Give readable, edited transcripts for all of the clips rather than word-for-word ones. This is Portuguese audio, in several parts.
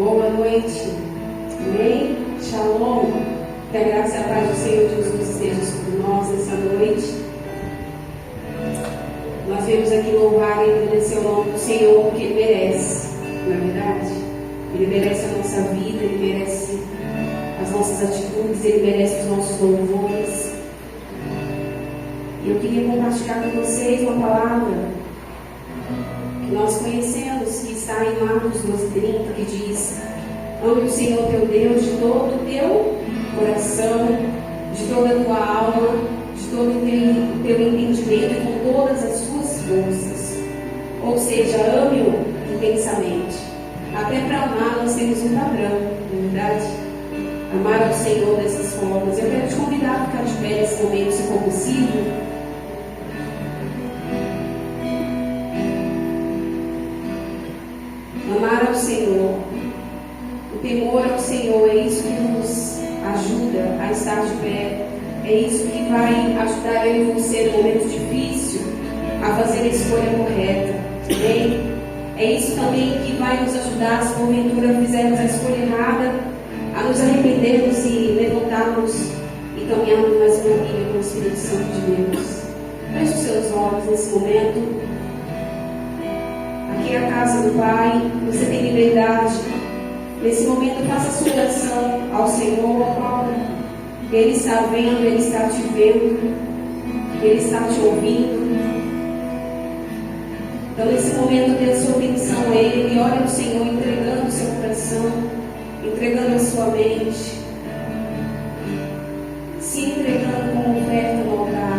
Boa noite. Amém? Shalom. Que a graça e a paz do Senhor Jesus esteja sobre nós nessa noite. Nós viemos aqui louvar e agradecer o nome do Senhor porque Ele merece, não é verdade? Ele merece a nossa vida, Ele merece as nossas atitudes, Ele merece os nossos louvores. E eu queria compartilhar com vocês uma palavra que nós conhecemos, que está em Marcos 12:30, que diz: ame o Senhor teu Deus de todo o teu coração, de toda a tua alma, de todo o teu entendimento e com todas as suas forças. Ou seja, ame-o intensamente. Até para amar nós temos um padrão, não é verdade? Amar ao Senhor dessas formas. Eu quero te convidar a ficar de pé nesse momento, se for possível. Amar ao Senhor, o temor ao Senhor, é isso que nos ajuda a estar de pé, é isso que vai ajudar eu e você no momento difícil a fazer a escolha correta, amém? É isso também que vai nos ajudar, se porventura fizermos a escolha errada, a nos arrependermos e levantarmos e caminharmos mais uma vida com o Espírito Santo de Deus. Feche os seus olhos nesse momento. Aqui é a casa do Pai, você tem liberdade. Nesse momento, faça a sua oração ao Senhor. Ele está vendo, Ele está te vendo, Ele está te ouvindo. Então, nesse momento, dê a sua atenção a Ele e ore ao Senhor, entregando o seu coração, entregando a sua mente, se entregando como oferta no altar.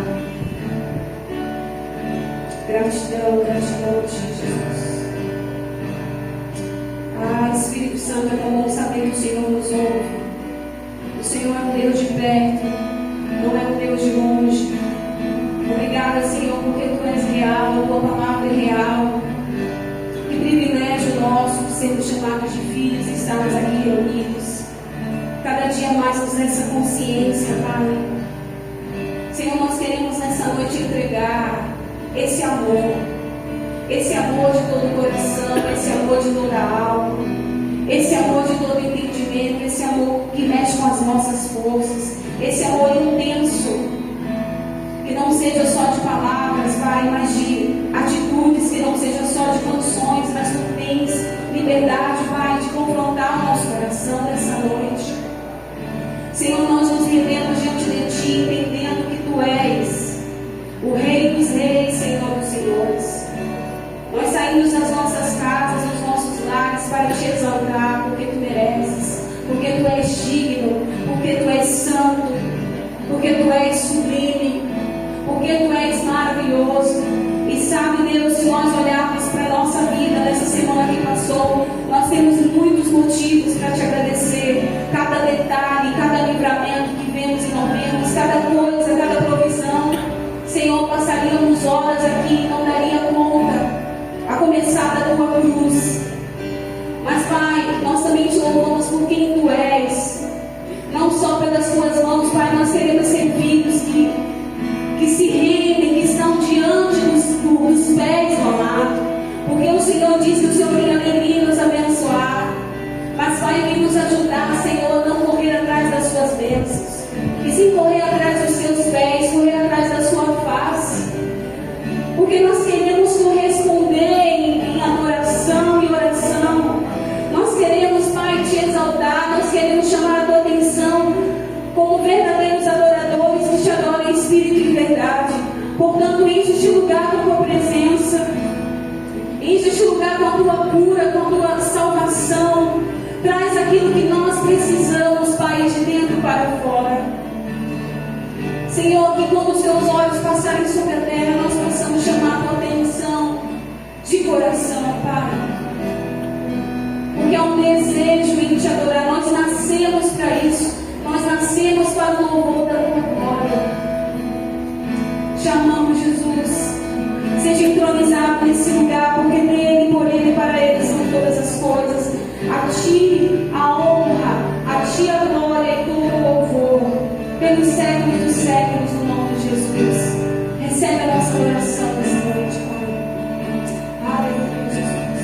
Gratidão, gratidão a Ti, Jesus. Espírito Santo, é tão bom saber que o Senhor nos ouve. O Senhor é um Deus de perto, não é um Deus de longe. Obrigada, Senhor, porque Tu és real, a Tua palavra é real. Que privilégio nosso de sermos chamados de filhos e estarmos aqui reunidos. Cada dia mais nos dá essa consciência, Pai. Senhor, nós queremos nessa noite entregar esse amor de todo o coração, esse amor de toda a alma, esse amor de todo o entendimento, esse amor que mexe com as nossas forças, esse amor intenso, que não seja só de palavras, Pai, mas de atitudes, que não seja só de canções, mas Tu tens liberdade, Pai, de confrontar o nosso coração nessa noite. Senhor, nós nos rendemos diante de Ti, entendendo que Tu és o Rei dos Reis, Senhor dos Senhores. Nós saímos das nossas casas, dos nossos lares para Te exaltar, porque Tu mereces, porque Tu és digno, porque Tu és santo, porque Tu és sublime, porque Tu és maravilhoso. E sabe, Deus, se nós olharmos para a nossa vida nessa semana que passou, nós temos muitos motivos para Te agradecer. Cada detalhe, cada livramento que vemos e não vemos, cada coisa, cada provisão. Senhor, passaríamos horas aqui e não daria conta, a começar da Tua cruz. Mas, Pai, nós também Te louvamos por quem Tu és. Não só pelas Tuas mãos, Pai, nós queremos ser filhos que se rendem, que estão diante dos pés do amado. Porque o Senhor diz que o Senhor tem alegria em nos abençoar. Mas, Pai, vem nos ajudar, Senhor, a não correr atrás das Suas bênçãos, e sim correr atrás dos Seus pés, correr atrás da Sua face. Porque nós queremos corresponder em adoração e oração. Nós queremos, Pai, Te exaltar. Nós queremos chamar a Tua atenção como verdadeiros adoradores que Te adoram em espírito e em verdade. Portanto, enche este lugar com a Tua presença, enche este lugar com a Tua cura, com a Tua salvação. Traz aquilo que nós precisamos, Pai, de dentro para fora. Senhor, que quando os Teus olhos passarem sobre a terra, nós possamos chamar a Tua atenção de coração, Pai. Porque é um desejo em Te adorar. Nós nascemos para isso. Nós nascemos para o louvor da Tua glória. Te amamos, Jesus. Seja entronizado nesse lugar, porque dele, por Ele e para Ele são todas as coisas. A Ti a honra, a Ti a glória e todo o louvor, pelos séculos dos séculos, no nome de Jesus. Recebe a nossa oração nessa noite, Pai. Aleluia, Jesus.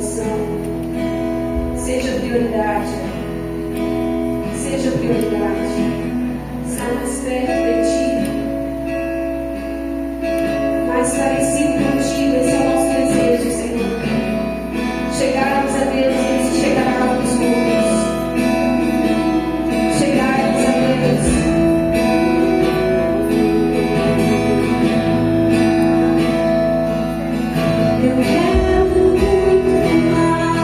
coração. Seja prioridade. Seja prioridade. Estar mais perto de Ti. Mais parecido contigo. Esse é o nosso desejo, Senhor. Chegarmos a Deus e se chegará aos outros. Chegarmos a Deus. Eu quero muito mais.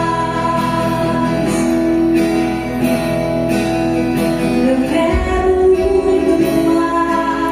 Eu quero muito mais.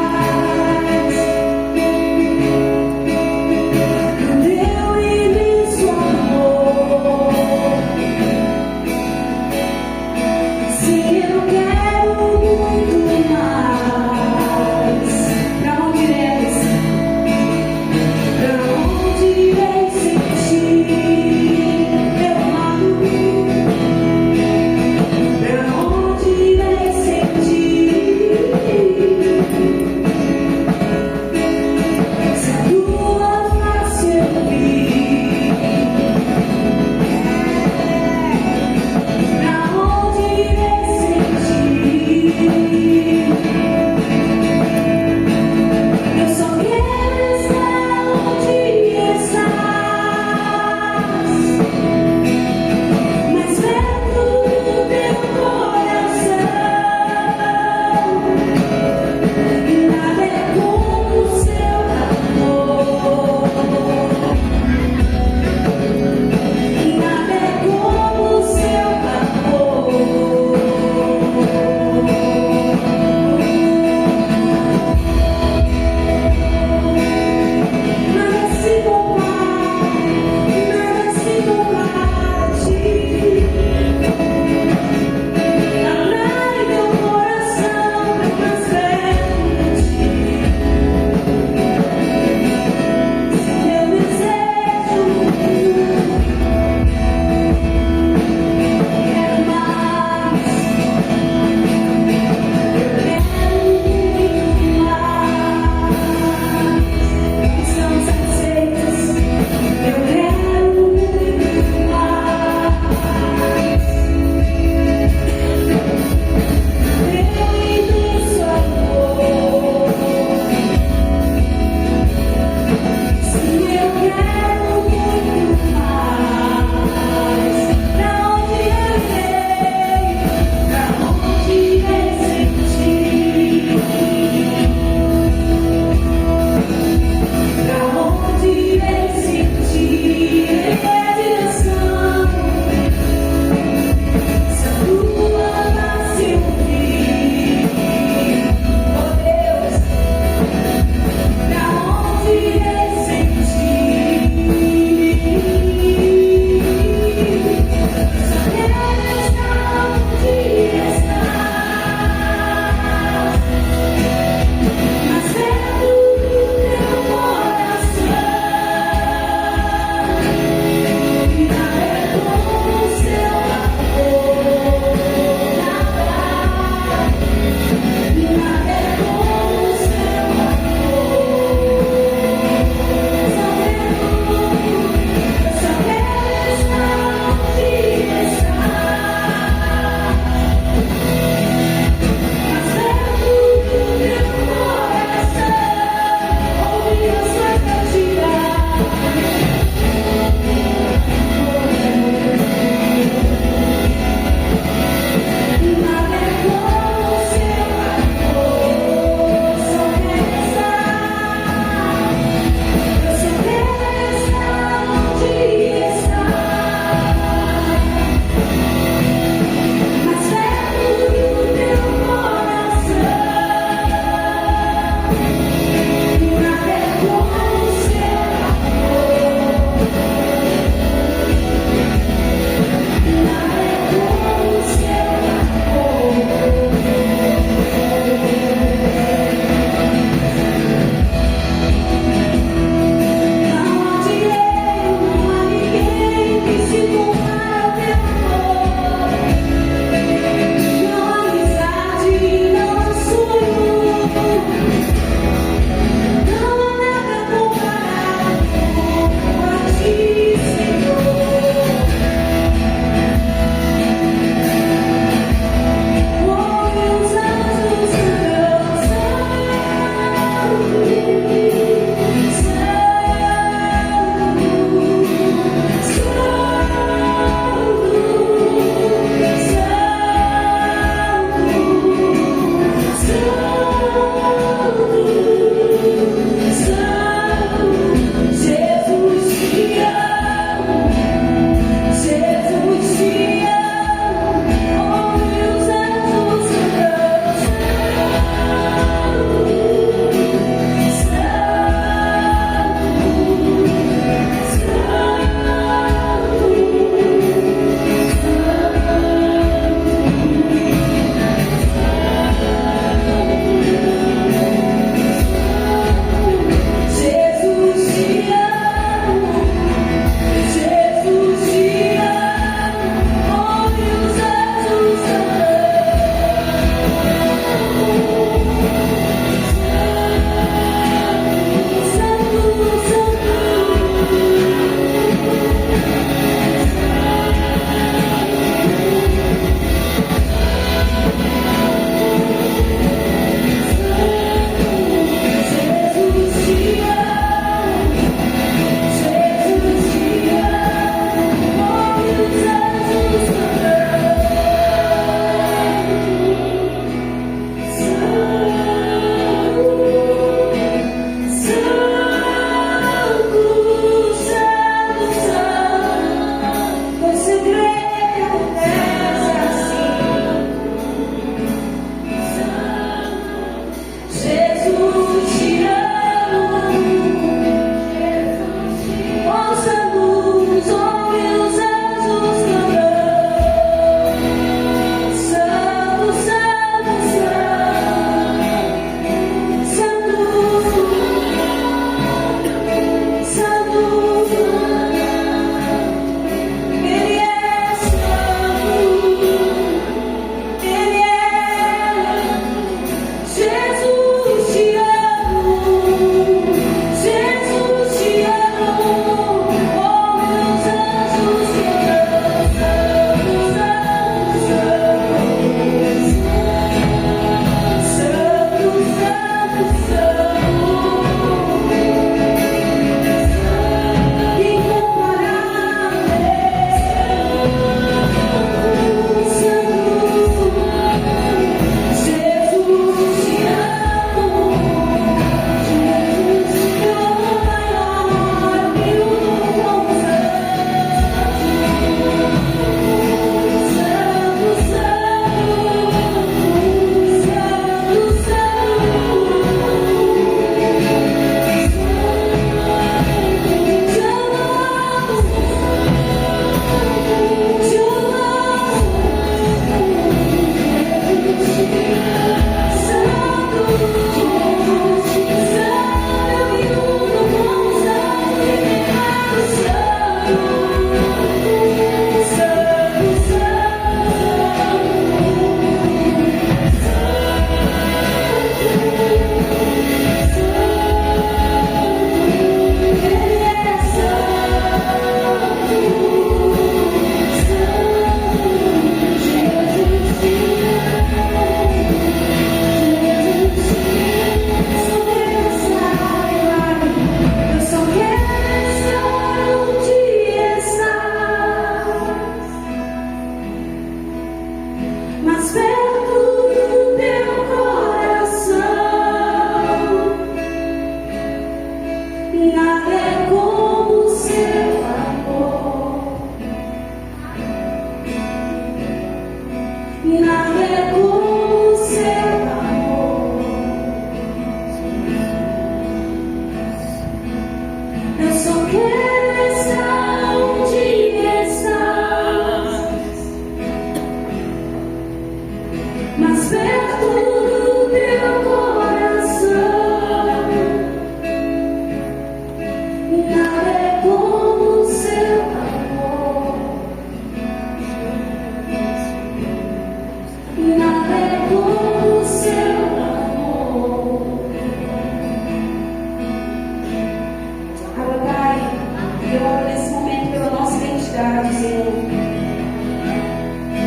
identidade, Senhor.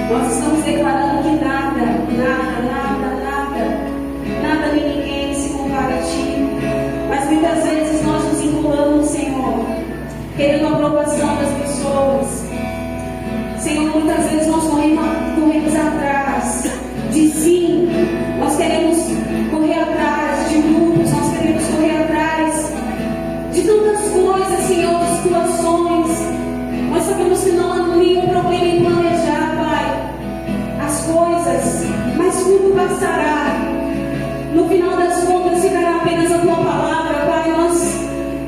Nós estamos declarando que nada nem ninguém se compara a Ti. Mas muitas vezes nós nos enrolamos, Senhor, querendo a aprovação das pessoas. Senhor, muitas vezes nós corremos atrás de sim, nós queremos correr atrás de grupos, nós queremos correr atrás de tantas coisas, Senhor, de situações. Nós sabemos que não há nenhum problema em planejar, Pai, as coisas, mas tudo passará. No final das contas ficará apenas a Tua palavra, Pai.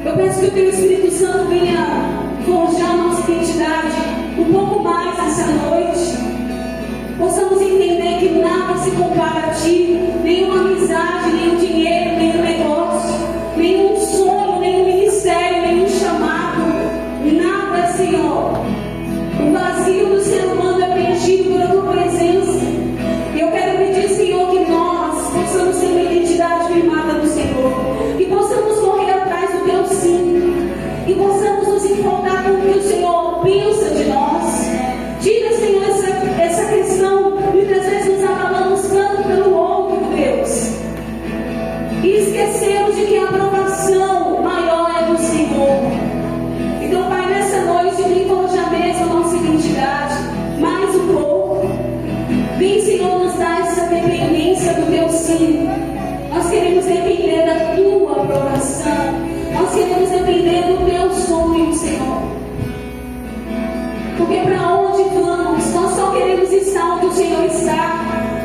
Eu peço que o Teu Espírito Santo venha forjar nossa identidade um pouco mais essa noite. Possamos entender que nada se compara a Ti, nenhuma amizade, nenhum dinheiro, nenhum negócio, nenhum sonho, nenhum ministério, nenhum chamado, nada, Senhor. O vazio do ser humano é preenchido pela Tua presença. E eu quero pedir, Senhor, que nós possamos ter uma identidade firmada no Senhor, que possamos correr atrás do Teu sim, e possamos nos importar com o que o Senhor pensa de nós. Tira, Senhor, essa questão, muitas vezes nos abalamos tanto pelo outro, Deus, e esquecemos de que a aprovação maior é do Senhor. Então, Pai, nessa noite, vem forjar mesmo a nossa identidade, mais um pouco. Vem, Senhor, nos dar essa dependência do Teu sim. Nós queremos depender da Tua aprovação. Nós queremos depender do Teu sonho, Senhor. Porque para onde vamos, nós só queremos estar onde o Senhor está.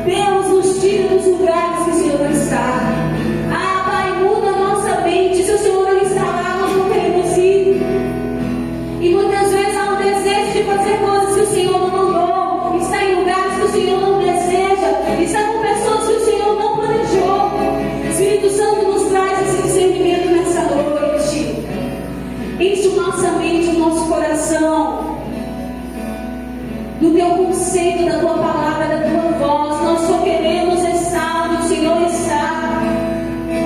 Deus nos tira dos lugares que o Senhor não está. Ah, Pai, muda a nossa mente. Se o Senhor não está lá, nós não queremos ir. E muitas vezes há um desejo de fazer coisas que o Senhor não mandou. Está em lugares que o Senhor não deseja. Está com pessoas que o Senhor não planejou. Espírito Santo nos traz esse discernimento nessa noite. Enche a nossa mente, o nosso coração do Teu conceito, da Tua palavra, da Tua voz. Nós só queremos estar onde o Senhor está.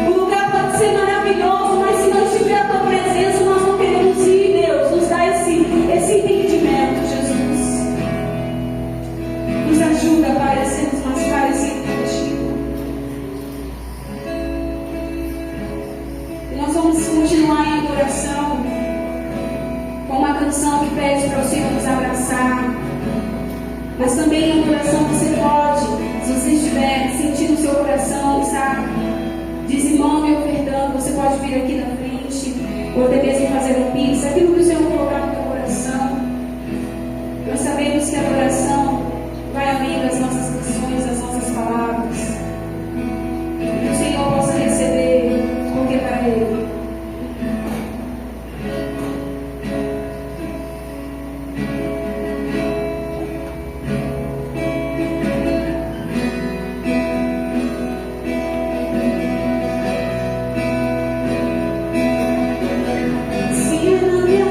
O lugar pode ser maravilhoso, mas se não estiver a Tua presença, nós não queremos ir, Deus. Nos dá esse entendimento, Jesus. Nos ajuda, Pai, a sermos mais parecidos contigo. E nós vamos continuar em adoração com uma canção que pede para o Senhor nos abraçar. Mas também em adoração você pode, se você estiver sentindo o seu coração estar dizimando e ofertando, você pode vir aqui na frente, ou até mesmo fazer um pix, aquilo que o Senhor colocar no teu coração. Nós sabemos que a adoração vai além das nossas canções, das nossas palavras. Que o Senhor possa receber, porque é para Ele. Se na minha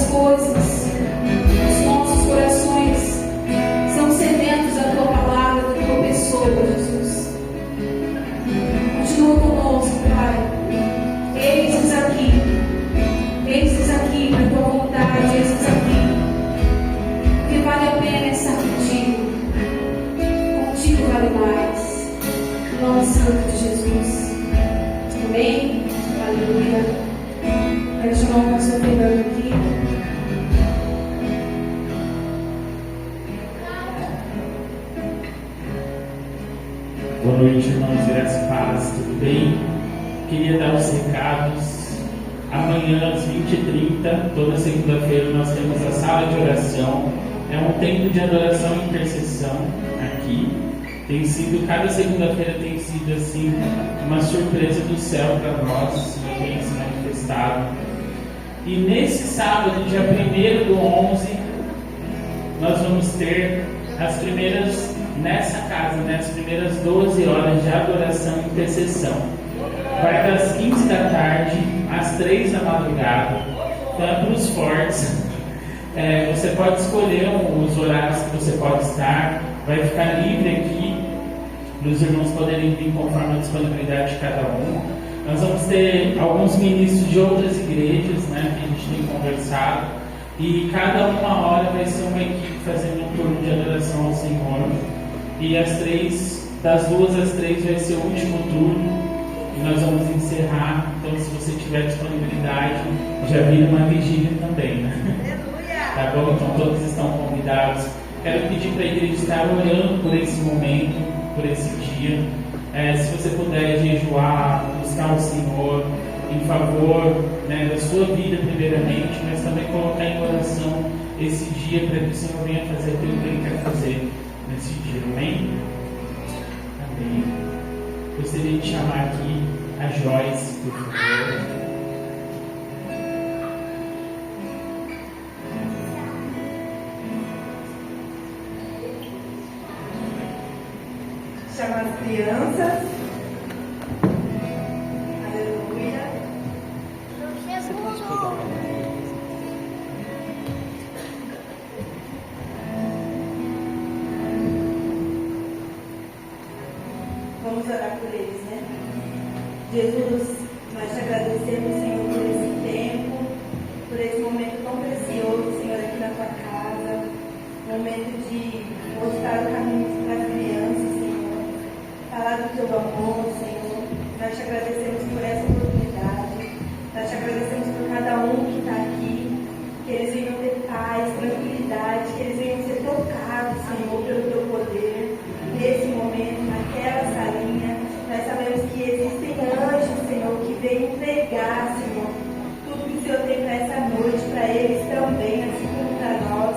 coisas. Os nossos corações são sedentos da tua palavra, da tua pessoa, Jesus. Continua conosco, Pai. Eis-nos aqui. Eis-nos aqui para a tua vontade. Eis-nos aqui. Porque vale a pena estar contigo. Contigo vale mais. Em nome santo de Jesus. Amém. Aleluia. Quero chamar o pastor Fernando aqui. Boa noite, irmãos, graças e paz, tudo bem? Queria dar os recados. Amanhã, às 20h30, toda segunda-feira, nós temos a sala de oração. É um tempo de adoração e intercessão aqui. Tem sido, cada segunda-feira tem sido assim, uma surpresa do céu para nós, o Senhor tem se manifestado. E nesse sábado, dia 1º/11, nós vamos ter as primeiras, nessa casa, as primeiras 12 horas de adoração e intercessão. Vai das 15 da tarde às 3 da madrugada. Então é para os fortes. Você pode escolher os horários que você pode estar. Vai ficar livre aqui para os irmãos poderem vir conforme a disponibilidade de cada um. Nós vamos ter alguns ministros de outras igrejas, que a gente tem conversado. E cada uma hora vai ser uma equipe fazendo um turno de adoração ao Senhor. E das 2 às 3 vai ser o último turno. E nós vamos encerrar. Então, se você tiver disponibilidade, já vira uma vigília também, Tá bom? Então, todos estão convidados. Quero pedir para a igreja estar orando por esse momento, por esse dia. Se você puder jejuar, buscar o Senhor em favor da sua vida primeiramente, mas também colocar em oração esse dia para que o Senhor venha fazer aquilo que Ele quer fazer nesse dia. Amém? Amém. Gostaria de chamar aqui a Joyce, por favor. Chama as crianças. Aleluia. Vamos orar por eles, Jesus, nós te agradecemos, Senhor, por esse tempo, por esse momento tão precioso, Senhor, aqui na tua casa. Momento de mostrar o caminho para as crianças, Senhor. Falar do teu amor, Senhor. Nós te agradecemos por essa oportunidade. Nós te agradecemos por cada um que está aqui. Que eles venham ter paz, tranquilidade, que eles venham ser tocados, Senhor, pelo teu poder. Nesse momento, naquela salinha, nós sabemos que existem anjos, Senhor, que vêm entregar, Senhor, tudo que o Senhor tem para essa noite, para eles também, assim como para nós.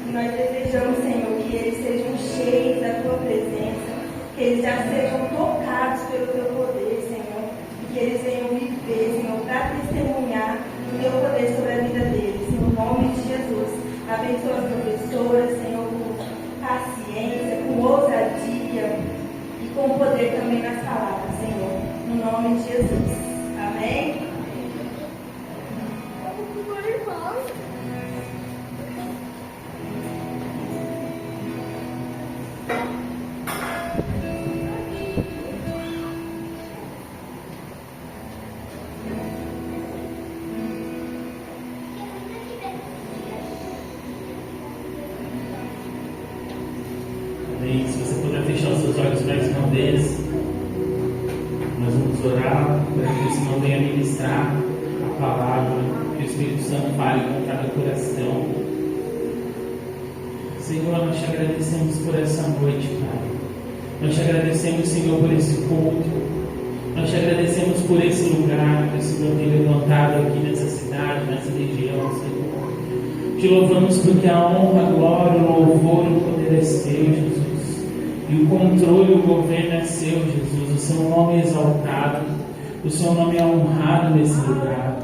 E nós desejamos, Senhor, que eles sejam cheios da tua presença, que eles já sejam tocados pelo teu poder, Senhor, e que eles venham viver, Senhor, para testemunhar o teu poder sobre a vida deles. Em nome de Jesus, abençoa as professoras, Senhor, com paciência, com ousadia e com poder também nas palavras, Senhor. No nome de Jesus. Amém? Se você puder fechar os seus olhos mais uma vez, nós vamos orar para que o Senhor venha ministrar a palavra, que o Espírito Santo fale com cada coração. Senhor, nós te agradecemos por essa noite, Pai. Nós te agradecemos, Senhor, por esse culto. Nós te agradecemos por esse lugar que o Senhor tem levantado aqui nessa cidade, nessa região, Senhor. Te louvamos porque a honra, a glória, o louvor, o poder é seu, Jesus. E o controle, o governo é seu, Jesus. O seu nome é exaltado. O seu nome é honrado nesse lugar.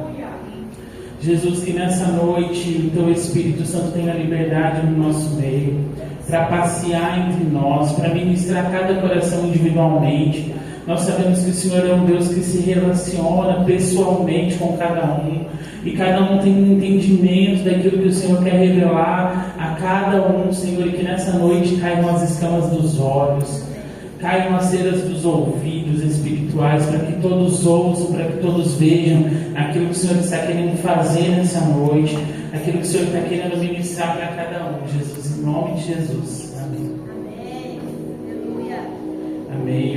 Jesus, que nessa noite o teu Espírito Santo tenha liberdade no nosso meio, para passear entre nós, para ministrar cada coração individualmente, Nós sabemos que o Senhor é um Deus que se relaciona pessoalmente com cada um, e cada um tem um entendimento daquilo que o Senhor quer revelar a cada um, Senhor, e que nessa noite caiam as escamas dos olhos, caiam as ceras dos ouvidos espirituais, para que todos ouçam, para que todos vejam aquilo que o Senhor está querendo fazer nessa noite, aquilo que o Senhor está querendo ministrar para cada um, Jesus, em nome de Jesus. Amém. Amém.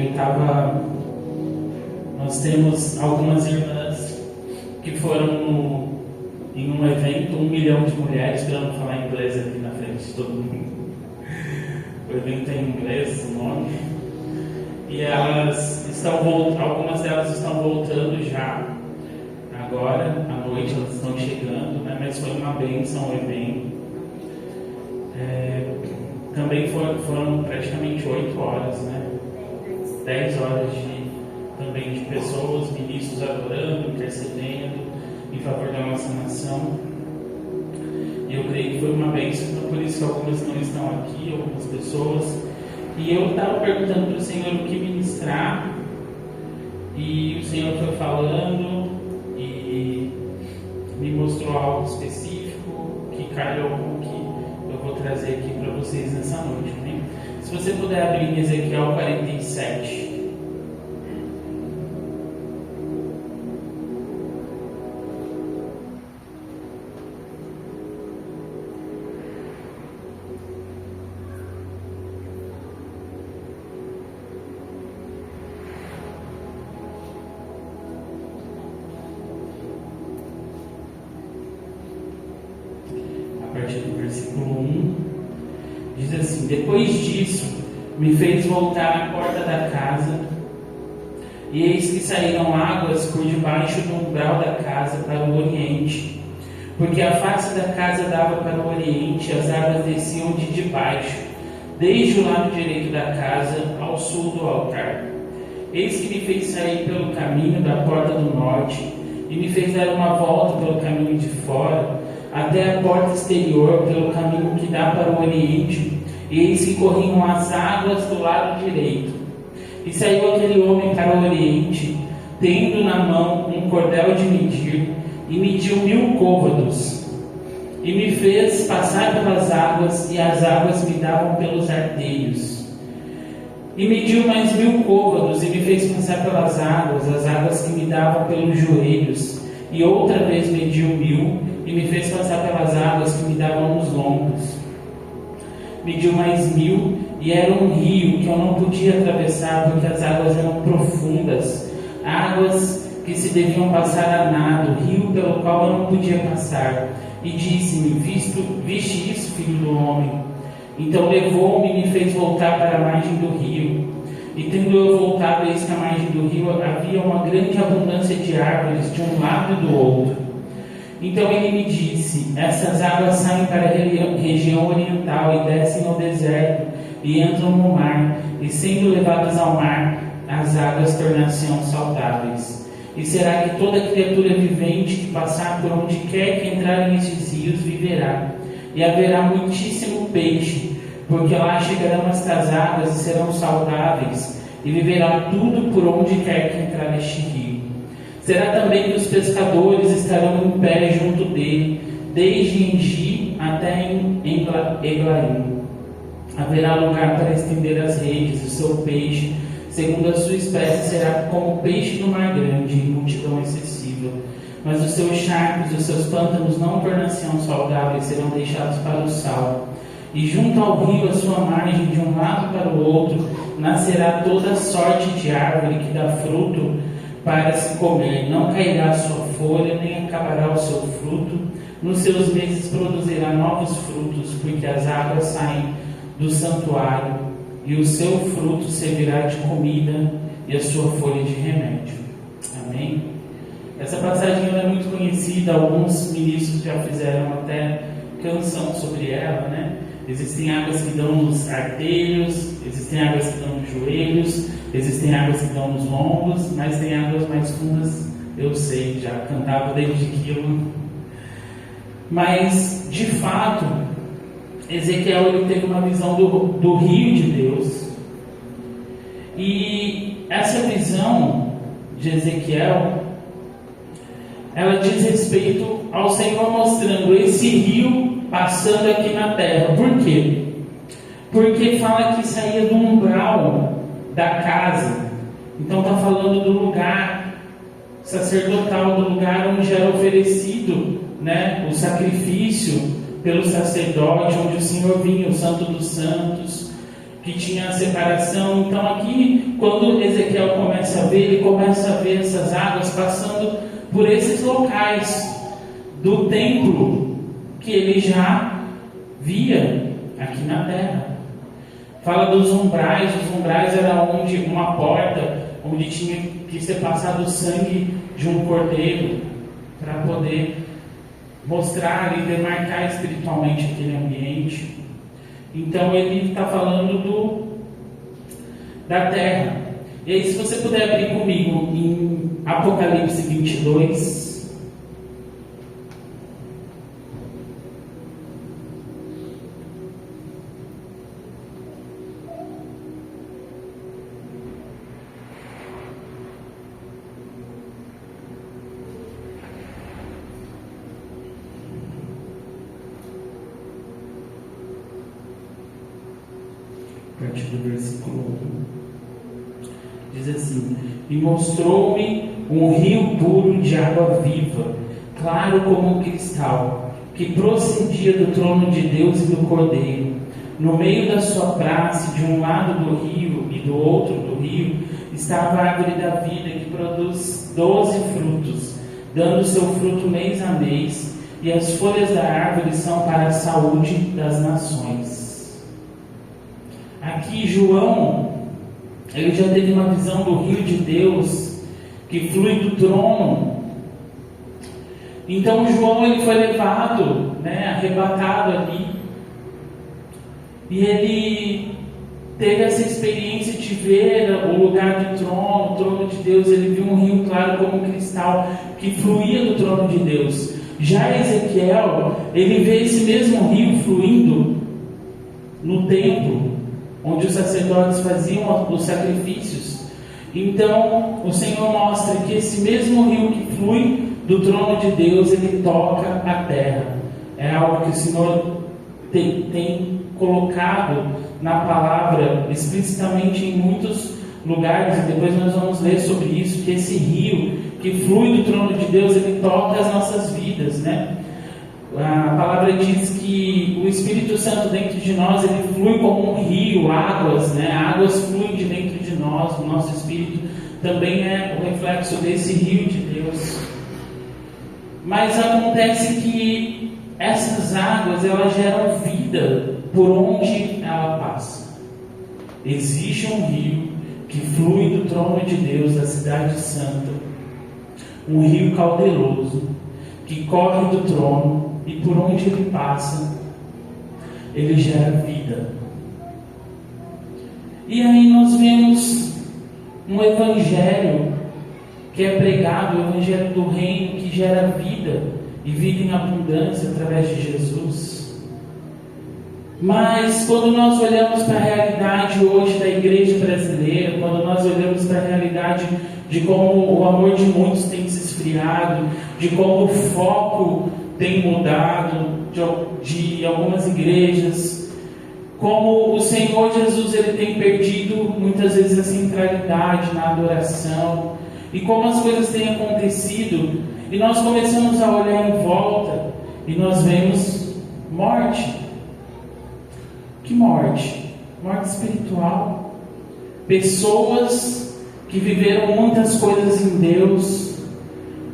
Nós temos algumas irmãs que foram em um evento, 1 milhão de mulheres, para não falar inglês aqui na frente de todo mundo. O evento é em inglês, o nome. E algumas delas estão voltando já, agora, à noite elas estão chegando, né? Mas foi uma bênção o evento. Também foram praticamente 8 horas, né? 10 horas também de pessoas, ministros adorando, intercedendo em favor da nossa nação. E eu creio que foi uma bênção, então por isso que algumas não estão aqui, algumas pessoas. E eu estava perguntando para o Senhor o que ministrar, e o Senhor foi falando e me mostrou algo específico que calhou com o que eu vou trazer aqui para vocês nessa noite, né? Se você puder abrir em Ezequiel 47. A partir do versículo 1, diz assim: Depois disso, me fez voltar à porta da casa, e eis que saíram águas por debaixo do umbral da casa para o oriente, porque a face da casa dava para o oriente, as águas desciam de debaixo, desde o lado direito da casa ao sul do altar. Eis que me fez sair pelo caminho da porta do norte, e me fez dar uma volta pelo caminho de fora, até a porta exterior, pelo caminho que dá para o oriente, e eis que corriam as águas do lado direito. E saiu aquele homem para o oriente, tendo na mão um cordel de medir, e mediu 1000 côvados, e me fez passar pelas águas, e as águas me davam pelos arteios. E mediu mais 1000 côvados, e me fez passar pelas águas, as águas que me davam pelos joelhos, e outra vez mediu 1000, e me fez passar pelas águas que me davam nos lombos. Mediu mais 1000, e era um rio que eu não podia atravessar, porque as águas eram profundas, águas que se deviam passar a nado, rio pelo qual eu não podia passar. E disse-me: viste isso, filho do homem? Então levou-me e me fez voltar para a margem do rio. E tendo eu voltado, eis que à margem do rio havia uma grande abundância de árvores de um lado e do outro. Então ele me disse: essas águas saem para a região oriental e descem ao deserto e entram no mar, e sendo levadas ao mar, as águas tornar-se-ão saudáveis. E será que toda criatura vivente que passar por onde quer que entrar nestes rios viverá, e haverá muitíssimo peixe, porque lá chegarão estas águas e serão saudáveis, e viverá tudo por onde quer que entrar este rio. Será também que os pescadores estarão em pé junto dele, desde Engi até Eglaim. Haverá lugar para estender as redes, o seu peixe, segundo a sua espécie, será como peixe do mar grande, em multidão excessiva. Mas os seus charcos e os seus pântanos não tornar-se-ão saudáveis, serão deixados para o sal. E junto ao rio, a sua margem, de um lado para o outro, nascerá toda sorte de árvore que dá fruto para se comer. Não cairá a sua folha, nem acabará o seu fruto. Nos seus meses produzirá novos frutos, porque as águas saem do santuário, e o seu fruto servirá de comida, e a sua folha de remédio. Amém? Essa passagem é muito conhecida, alguns ministros já fizeram até canção sobre ela, né? Existem águas que dão nos arteios, existem águas que dão nos joelhos, existem águas que dão nos lombos, mas tem águas mais fundas, eu sei, já cantava desde aquilo. Mas, de fato, Ezequiel ele teve uma visão do rio de Deus. E essa visão de Ezequiel, ela diz respeito ao Senhor mostrando esse rio passando aqui na terra. Por quê? Porque fala que saía do umbral da casa. Então está falando do lugar sacerdotal, do lugar onde era oferecido, né, o sacrifício pelo sacerdote, onde o Senhor vinha, o Santo dos Santos, que tinha a separação. Então aqui, quando Ezequiel começa a ver, ele começa a ver essas águas passando por esses locais do templo que ele já via aqui na terra. Fala dos umbrais. Os umbrais era onde uma porta, onde tinha que ser passado o sangue de um cordeiro para poder mostrar e demarcar espiritualmente aquele ambiente. Então ele está falando da terra. E aí, se você puder abrir comigo em Apocalipse 22. A partir do versículo 1. Diz assim: E mostrou-me um rio puro de água viva, claro como um cristal, que procedia do trono de Deus e do Cordeiro. No meio da sua praça, de um lado do rio e do outro do rio, estava a árvore da vida, que produz 12 frutos, dando seu fruto mês a mês, e as folhas da árvore são para a saúde das nações. Aqui João, ele já teve uma visão do rio de Deus que flui do trono. Então João, ele foi levado, arrebatado ali, e ele teve essa experiência de ver o lugar do trono, o trono de Deus. Ele viu um rio claro como um cristal que fluía do trono de Deus. Já Ezequiel, ele vê esse mesmo rio fluindo no templo, onde os sacerdotes faziam os sacrifícios. Então o Senhor mostra que esse mesmo rio que flui do trono de Deus, ele toca a terra. É algo que o Senhor tem colocado na palavra explicitamente em muitos lugares, e depois nós vamos ler sobre isso, que esse rio que flui do trono de Deus, ele toca as nossas vidas, A palavra diz que o Espírito Santo dentro de nós, ele flui como um rio, águas, Águas fluem de dentro de nós, o nosso espírito também é o reflexo desse rio de Deus. Mas acontece que essas águas, elas geram vida por onde ela passa. Existe um rio que flui do trono de Deus, da cidade santa, um rio caudaloso, que corre do trono, e por onde ele passa, ele gera vida. E aí nós vemos um evangelho que é pregado, o evangelho do reino, que gera vida, e vida em abundância através de Jesus. Mas quando nós olhamos para a realidade hoje da igreja brasileira, quando nós olhamos para a realidade de como o amor de muitos tem se esfriado, de como o foco tem mudado de algumas igrejas, como o Senhor Jesus, ele tem perdido muitas vezes a centralidade na adoração, e como as coisas têm acontecido, e nós começamos a olhar em volta e nós vemos morte. Que morte? Morte espiritual. Pessoas que viveram muitas coisas em Deus,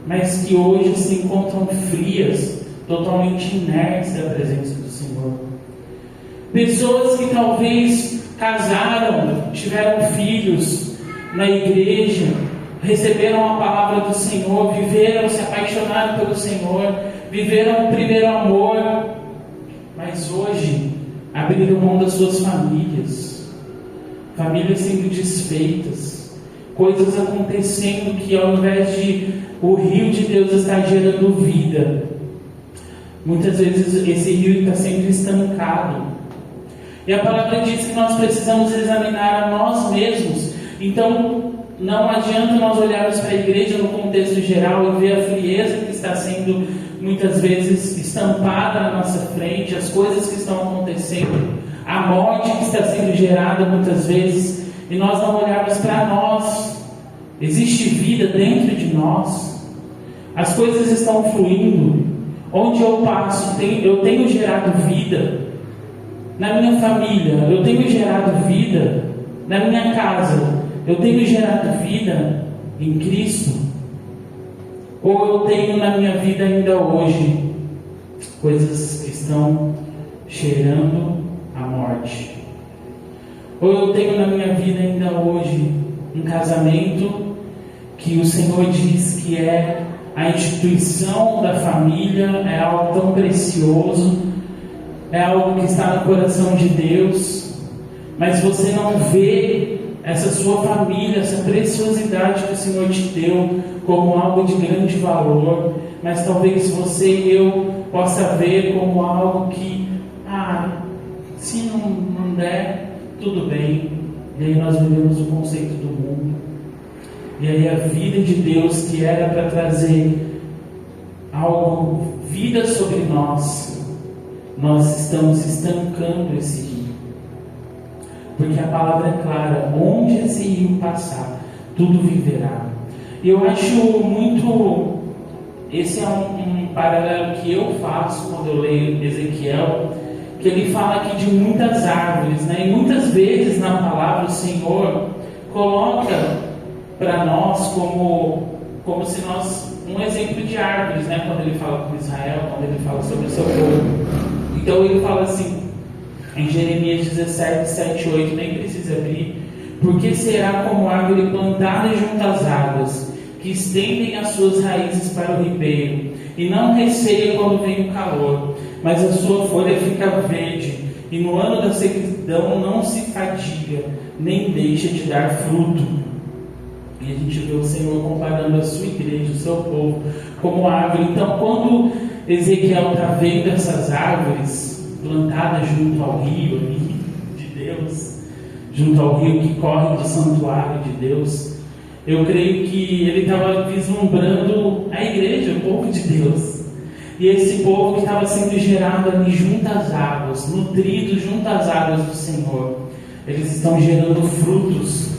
mas que hoje se encontram frias, totalmente inertes da presença do Senhor. Pessoas que talvez casaram, tiveram filhos na igreja, receberam a palavra do Senhor, viveram, se apaixonaram pelo Senhor, viveram o primeiro amor, mas hoje abriram mão das suas famílias sendo desfeitas, coisas acontecendo que ao invés de o rio de Deus estar gerando vida, muitas vezes esse rio está sempre estancado. E a palavra diz que nós precisamos examinar a nós mesmos. Então, não adianta nós olharmos para a igreja no contexto geral e ver a frieza que está sendo muitas vezes estampada na nossa frente, as coisas que estão acontecendo, a morte que está sendo gerada muitas vezes, e nós não olharmos para nós. Existe vida dentro de nós, as coisas estão fluindo. Onde eu passo, eu tenho gerado vida. Na minha família, eu tenho gerado vida. Na minha casa, eu tenho gerado vida em Cristo? Ou eu tenho na minha vida ainda hoje coisas que estão cheirando a morte? Ou eu tenho na minha vida ainda hoje um casamento que o Senhor diz que é a instituição da família, é algo tão precioso, é algo que está no coração de Deus, mas você não vê essa sua família, essa preciosidade que o Senhor te deu como algo de grande valor, mas talvez você e eu possa ver como algo que, se não der, tudo bem. E aí nós vivemos o conceito do mundo. E aí a vida de Deus, que era para trazer vida sobre nós estamos estancando esse rio. Porque a palavra é clara: onde esse rio passar, tudo viverá. E eu acho muito, esse é um paralelo que eu faço quando eu leio Ezequiel, que ele fala aqui de muitas árvores, né? E muitas vezes na palavra o Senhor coloca para nós como se nós, um exemplo de árvores, né? Quando ele fala com Israel, quando ele fala sobre o seu povo. Então ele fala assim, em Jeremias 17, 7, 8, nem precisa abrir: porque será como árvore plantada junto às águas, que estendem as suas raízes para o ribeiro, e não receia quando vem o calor, mas a sua folha fica verde, e no ano da sequidão não se fadiga, nem deixa de dar fruto. E a gente vê o Senhor comparando a sua igreja, o seu povo, como árvore. Então, quando Ezequiel está vendo essas árvores plantadas junto ao rio de Deus, junto ao rio que corre do santuário de Deus, eu creio que ele estava vislumbrando a igreja, o povo de Deus. E esse povo que estava sendo gerado ali junto às águas, nutrido junto às águas do Senhor, eles estão gerando frutos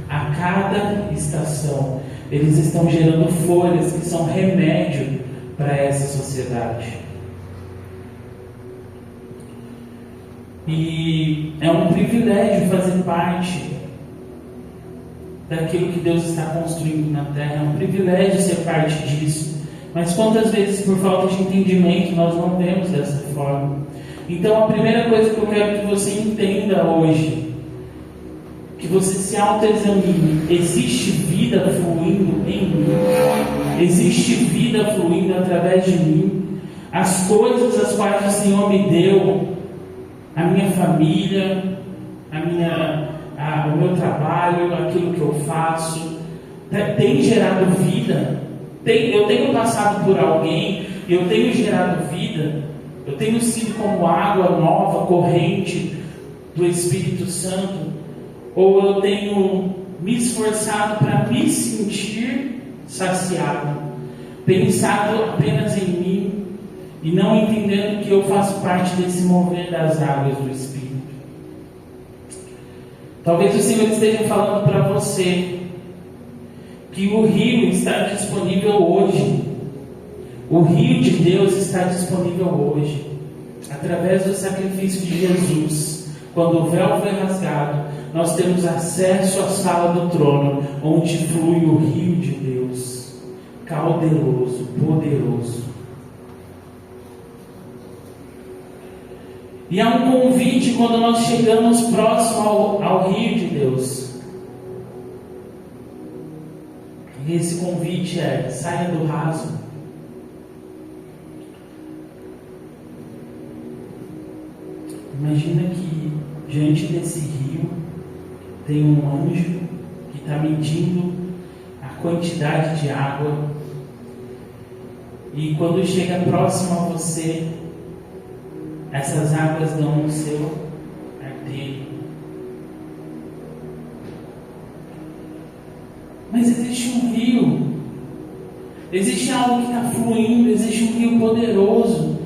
a cada estação. Eles estão gerando folhas que são remédio para essa sociedade. E é um privilégio fazer parte daquilo que Deus está construindo na terra. É um privilégio ser parte disso. Mas quantas vezes, por falta de entendimento, nós não vemos dessa forma? Então, a primeira coisa que eu quero que você entenda hoje, que você se autoexamine: existe vida fluindo em mim? Existe vida fluindo através de mim? As coisas as quais o Senhor me deu, a minha família, o meu trabalho, aquilo que eu faço, tem gerado vida? Eu tenho passado por alguém, eu tenho gerado vida? Eu tenho sido como água nova, corrente do Espírito Santo? Ou eu tenho me esforçado para me sentir saciado, pensado apenas em mim e não entendendo que eu faço parte desse mover das águas do Espírito? Talvez o Senhor esteja falando para você que o rio está disponível hoje. O rio de Deus está disponível hoje, através do sacrifício de Jesus. Quando o véu foi rasgado, nós temos acesso à sala do trono, onde flui o rio de Deus, caudeloso, poderoso. E há um convite quando nós chegamos próximo ao rio de Deus. E esse convite é: saia do raso. Imagina que diante desse rio tem um anjo que está medindo a quantidade de água, e quando chega próximo a você, essas águas dão no seu artério. Mas existe um rio, existe algo que está fluindo, existe um rio poderoso.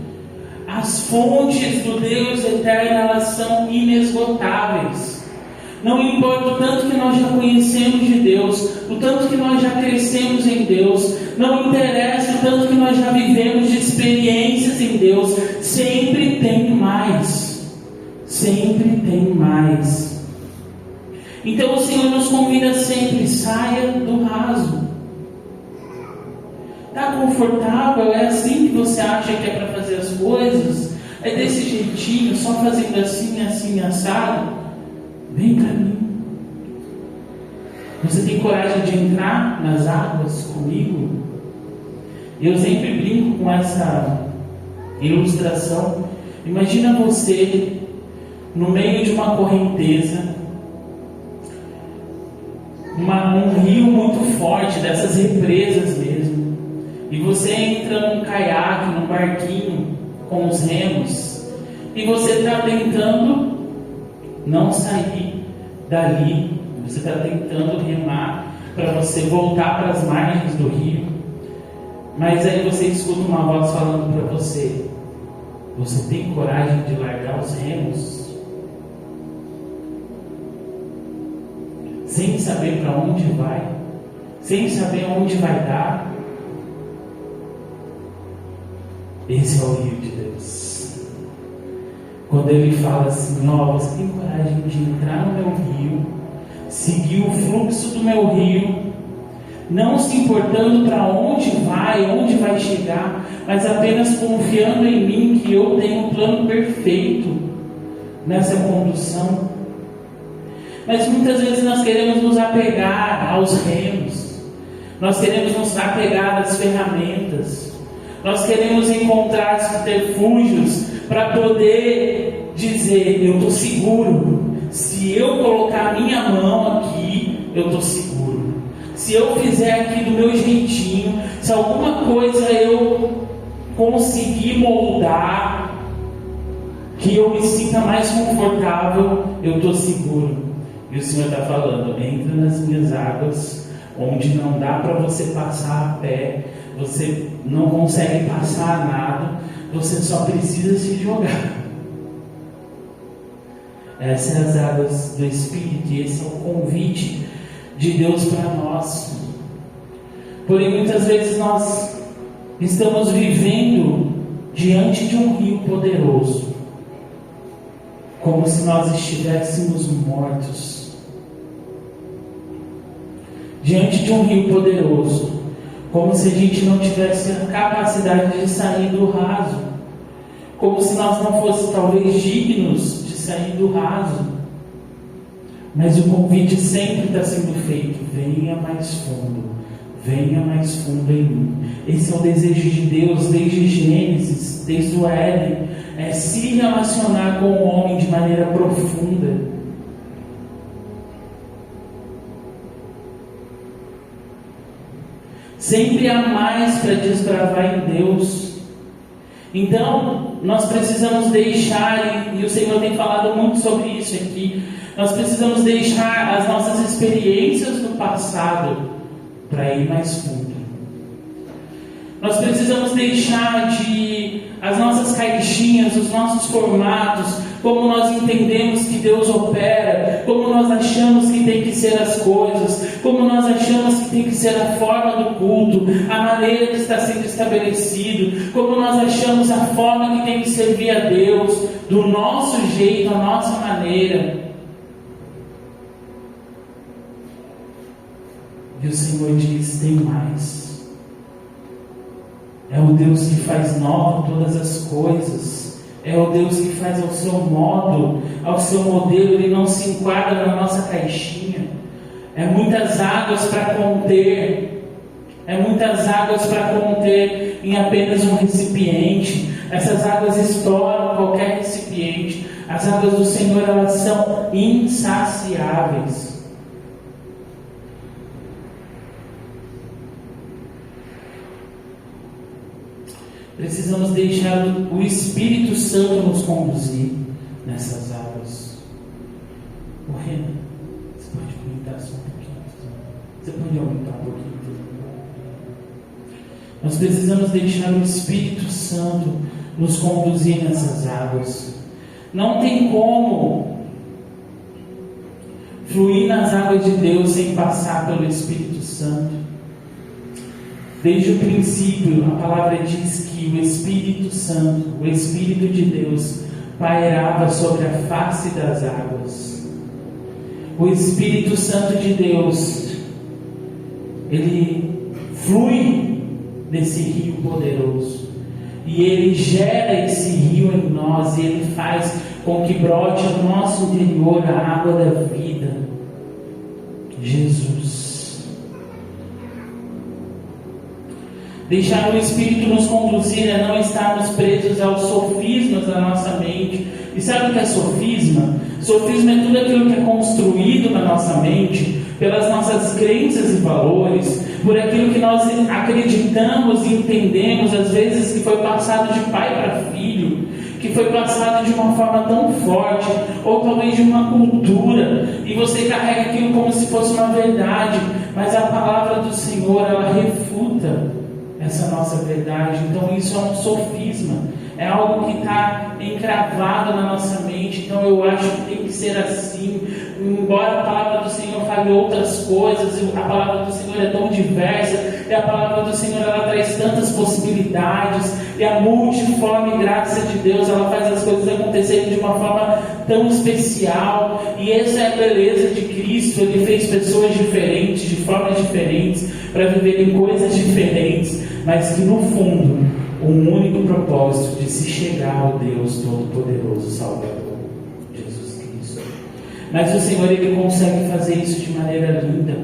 As fontes do Deus eterno, elas são inesgotáveis. Não importa o tanto que nós já conhecemos de Deus, o tanto que nós já crescemos em Deus, não interessa o tanto que nós já vivemos de experiências em Deus, sempre tem mais. Sempre tem mais. Então o Senhor nos convida sempre: saia do raso. Está confortável? É assim que você acha que é para fazer as coisas? É desse jeitinho, só fazendo assim, assim, assado? Vem para mim. Você tem coragem de entrar nas águas comigo? Eu sempre brinco com essa ilustração. Imagina você no meio de uma correnteza, um rio muito forte, dessas represas mesmo, e você entra num caiaque, num barquinho com os remos, e você está tentando não sair dali, você está tentando remar para você voltar para as margens do rio, mas aí você escuta uma voz falando para você: você tem coragem de largar os remos? Sem saber para onde vai, sem saber onde vai dar. Esse é o rio de Deus. Quando Ele fala assim: ó, você tem coragem de entrar no meu rio, seguir o fluxo do meu rio, não se importando para onde vai chegar, mas apenas confiando em mim, que eu tenho um plano perfeito nessa condução. Mas muitas vezes nós queremos nos apegar aos remos, nós queremos nos apegar às ferramentas, nós queremos encontrar subterfúgios para poder dizer: eu estou seguro. Se eu colocar a minha mão aqui, eu estou seguro. Se eu fizer aqui do meu jeitinho, se alguma coisa eu conseguir moldar, que eu me sinta mais confortável, eu estou seguro. E o Senhor está falando: entra nas minhas águas, onde não dá para você passar a pé, você não consegue passar nada, você só precisa se jogar. Essas são as águas do Espírito, e esse é o convite de Deus para nós. Porém, muitas vezes nós estamos vivendo diante de um rio poderoso, como se nós estivéssemos mortos. Diante de um rio poderoso, como se a gente não tivesse a capacidade de sair do raso, como se nós não fôssemos talvez dignos de sair do raso. Mas o convite sempre está sendo feito: venha mais fundo, venha mais fundo em mim. Esse é o desejo de Deus desde Gênesis, desde o Éden, é se relacionar com o homem de maneira profunda. Sempre há mais para desbravar em Deus. Então, nós precisamos deixar, e o Senhor tem falado muito sobre isso aqui, nós precisamos deixar as nossas experiências do passado para ir mais fundo. Nós precisamos deixar as nossas caixinhas, os nossos formatos, como nós entendemos que Deus opera, como nós achamos que tem que ser as coisas, como nós achamos que tem que ser a forma do culto, a maneira que está sendo estabelecido, como nós achamos a forma que tem que servir a Deus, do nosso jeito, a nossa maneira. E o Senhor diz: tem mais. É o Deus que faz novo todas as coisas. É o Deus que faz ao seu modo, ao seu modelo. Ele não se enquadra na nossa caixinha. É muitas águas para conter. É muitas águas para conter em apenas um recipiente. Essas águas estouram qualquer recipiente. As águas do Senhor, elas são insaciáveis. Precisamos deixar o Espírito Santo nos conduzir nessas águas. O Renan, você pode comentar só um pouquinho? Você pode Pode aumentar um pouquinho. Nós precisamos deixar o Espírito Santo nos conduzir nessas águas. Não tem como fluir nas águas de Deus sem passar pelo Espírito Santo. Desde o princípio, a palavra diz que o Espírito Santo, o Espírito de Deus, pairava sobre a face das águas. O Espírito Santo de Deus, ele flui nesse rio poderoso. E ele gera esse rio em nós, e ele faz com que brote no nosso interior a água da vida. Jesus. Deixar o Espírito nos conduzir é não estarmos presos aos sofismas da nossa mente. E sabe o que é sofisma? Sofisma é tudo aquilo que é construído na nossa mente pelas nossas crenças e valores, por aquilo que nós acreditamos e entendemos, às vezes que foi passado de pai para filho, que foi passado de uma forma tão forte, ou talvez de uma cultura, e você carrega aquilo como se fosse uma verdade, mas a palavra do Senhor, ela refuta essa nossa verdade. Então isso é um sofisma, é algo que está encravado na nossa mente. Então eu acho que tem que ser assim, embora a palavra do Senhor fale outras coisas, a palavra do Senhor é tão diversa, e a palavra do Senhor, ela traz tantas possibilidades, e a multiforme graça de Deus, ela faz as coisas acontecerem de uma forma tão especial. E essa é a beleza de Cristo. Ele fez pessoas diferentes, de formas diferentes, para viverem coisas diferentes, mas que no fundo um único propósito de se chegar ao Deus Todo-Poderoso, Salvador, Jesus Cristo. Mas o Senhor, ele consegue fazer isso de maneira linda.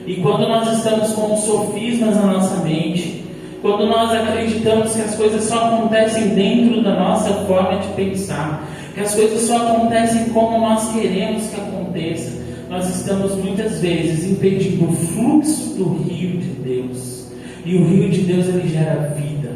E quando nós estamos com sofismas na nossa mente, quando nós acreditamos que as coisas só acontecem dentro da nossa forma de pensar, que as coisas só acontecem como nós queremos que aconteça, nós estamos muitas vezes impedindo o fluxo do rio de Deus. E o rio de Deus, ele gera vida.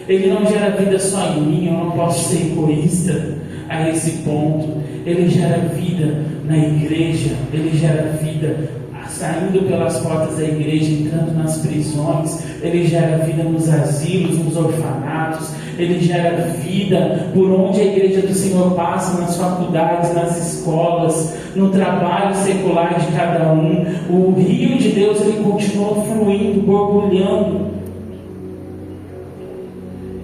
Ele não gera vida só em mim, eu não posso ser egoísta a esse ponto. Ele gera vida na igreja, ele gera vida saindo pelas portas da igreja, entrando nas prisões, ele gera vida nos asilos, nos orfanatos, ele gera vida por onde a igreja do Senhor passa, nas faculdades, nas escolas, no trabalho secular de cada um. O rio de Deus, ele continua fluindo, borbulhando.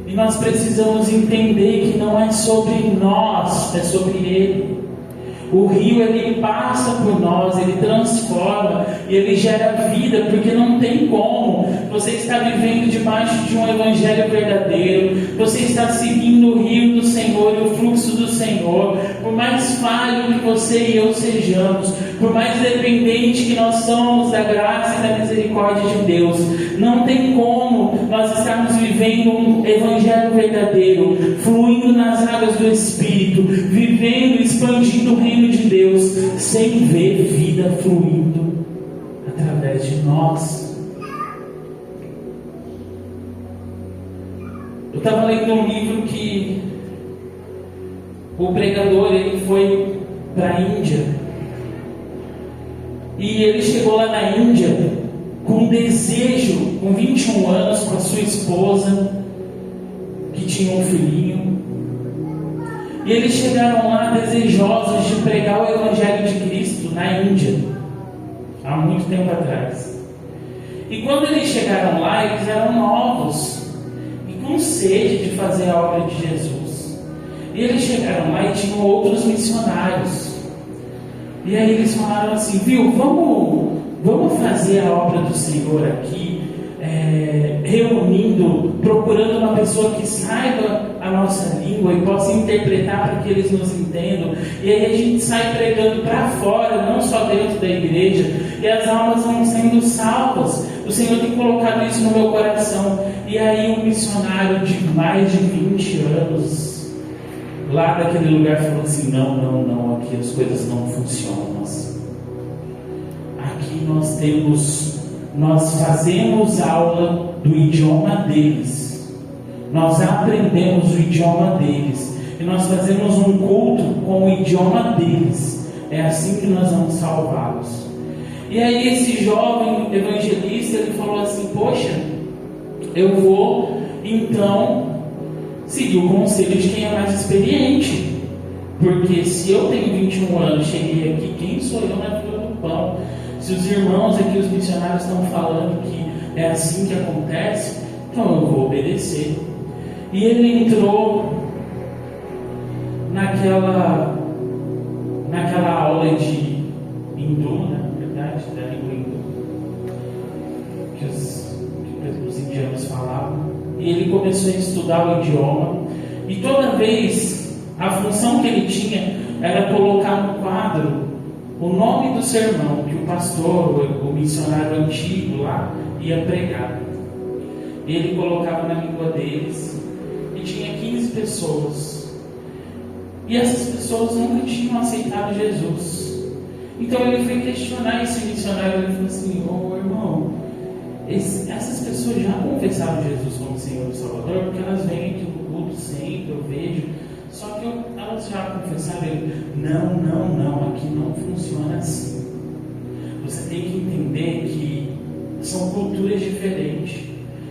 E nós precisamos entender que não é sobre nós, é sobre Ele. O rio, ele passa por nós, ele transforma e ele gera vida, porque não tem como você estar vivendo debaixo de um evangelho verdadeiro, você está seguindo o rio do Senhor e o fluxo do Senhor, por mais falho que você e eu sejamos, por mais dependente que nós somos da graça e da misericórdia de Deus, não tem como nós estarmos vivendo um evangelho verdadeiro, fluindo nas águas do Espírito, vivendo, expandindo o reino de Deus, sem ver vida fluindo através de nós. Eu estava lendo um livro que o pregador, ele foi para a Índia, e ele chegou lá na Índia com desejo, com 21 anos, com a sua esposa, que tinha um filhinho. E eles chegaram lá desejosos de pregar o Evangelho de Cristo na Índia, há muito tempo atrás. E quando eles chegaram lá, eles eram novos e com sede de fazer a obra de Jesus. E eles chegaram lá e tinham outros missionários. E aí eles falaram assim: viu, vamos fazer a obra do Senhor aqui, reunindo, procurando uma pessoa que saiba a nossa língua e possa interpretar para que eles nos entendam. E aí a gente sai pregando para fora, não só dentro da igreja, e as almas vão sendo salvas. O Senhor tem colocado isso no meu coração. E aí um missionário de mais de 20 anos lá daquele lugar falou assim: não, aqui as coisas não funcionam assim. Aqui nós fazemos aula do idioma deles, nós aprendemos o idioma deles, e nós fazemos um culto com o idioma deles. É assim que nós vamos salvá-los. E aí esse jovem evangelista, ele falou assim: poxa, eu vou então seguir o conselho de quem é mais experiente, porque se eu tenho 21 anos, cheguei aqui, quem sou eu na fila do pão? Se os irmãos aqui, os missionários estão falando que é assim que acontece, então eu vou obedecer. E ele entrou naquela aula de hindu, né? Na verdade, da língua hindu, que os indianos falavam. E ele começou a estudar o idioma. E toda vez, a função que ele tinha era colocar no quadro o nome do sermão que o pastor, o missionário antigo lá, ia pregar. Ele colocava na língua deles. E tinha 15 pessoas. E essas pessoas nunca tinham aceitado Jesus. Então ele foi questionar esse missionário. Ele falou assim: ô irmão, essas pessoas já confessaram Jesus como Senhor e Salvador? Porque elas vêm aqui no culto sempre, eu vejo. Só que elas já confessaram. Ele: não, aqui não funciona assim. Você tem que entender que são culturas diferentes.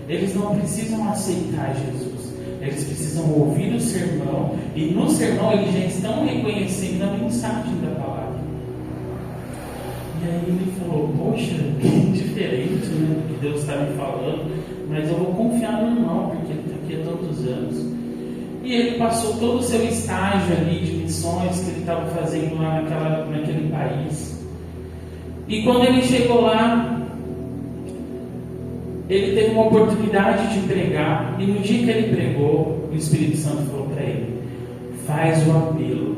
Eles não precisam aceitar Jesus. Eles precisam ouvir o sermão, e no sermão eles já estão reconhecendo a mensagem da palavra. E aí ele falou: poxa, que diferente, né, do que Deus está me falando, mas eu vou confiar no irmão, porque ele está aqui há tantos anos. E ele passou todo o seu estágio ali de missões que ele estava fazendo lá naquele país. E quando ele chegou lá, ele teve uma oportunidade de pregar, e no dia que ele pregou, o Espírito Santo falou para ele: faz o apelo.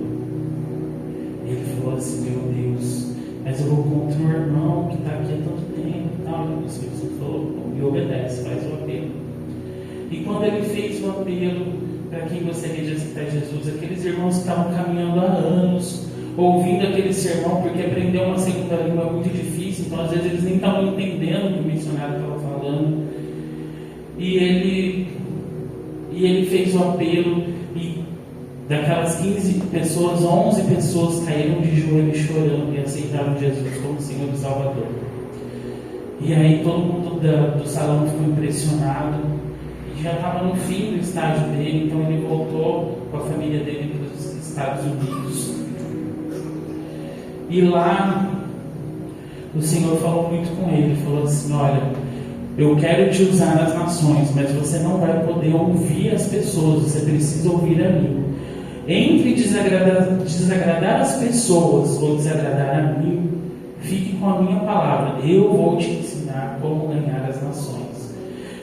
Ele falou assim: meu Deus, mas eu vou contra um irmão que está aqui há tanto tempo e tal. E o Espírito Santo falou: me obedece, faz o apelo. E quando ele fez o apelo para quem gostaria de aceitar Jesus, aqueles irmãos que estavam caminhando há anos, ouvindo aquele sermão, porque aprender uma segunda língua é muito difícil, então às vezes eles nem estavam entendendo o que o missionário estava falando. E ele fez o apelo, e daquelas 15 pessoas, 11 pessoas caíram de joelhos chorando e aceitaram Jesus como Senhor e Salvador. E aí todo mundo do salão ficou impressionado, e já estava no fim do estágio dele, então ele voltou com a família dele para os Estados Unidos. E lá o Senhor falou muito com ele, falou assim: olha, eu quero te usar nas nações, mas você não vai poder ouvir as pessoas, você precisa ouvir a mim. Entre desagradar as pessoas ou desagradar a mim, fique com a minha palavra, eu vou te ensinar como ganhar as nações.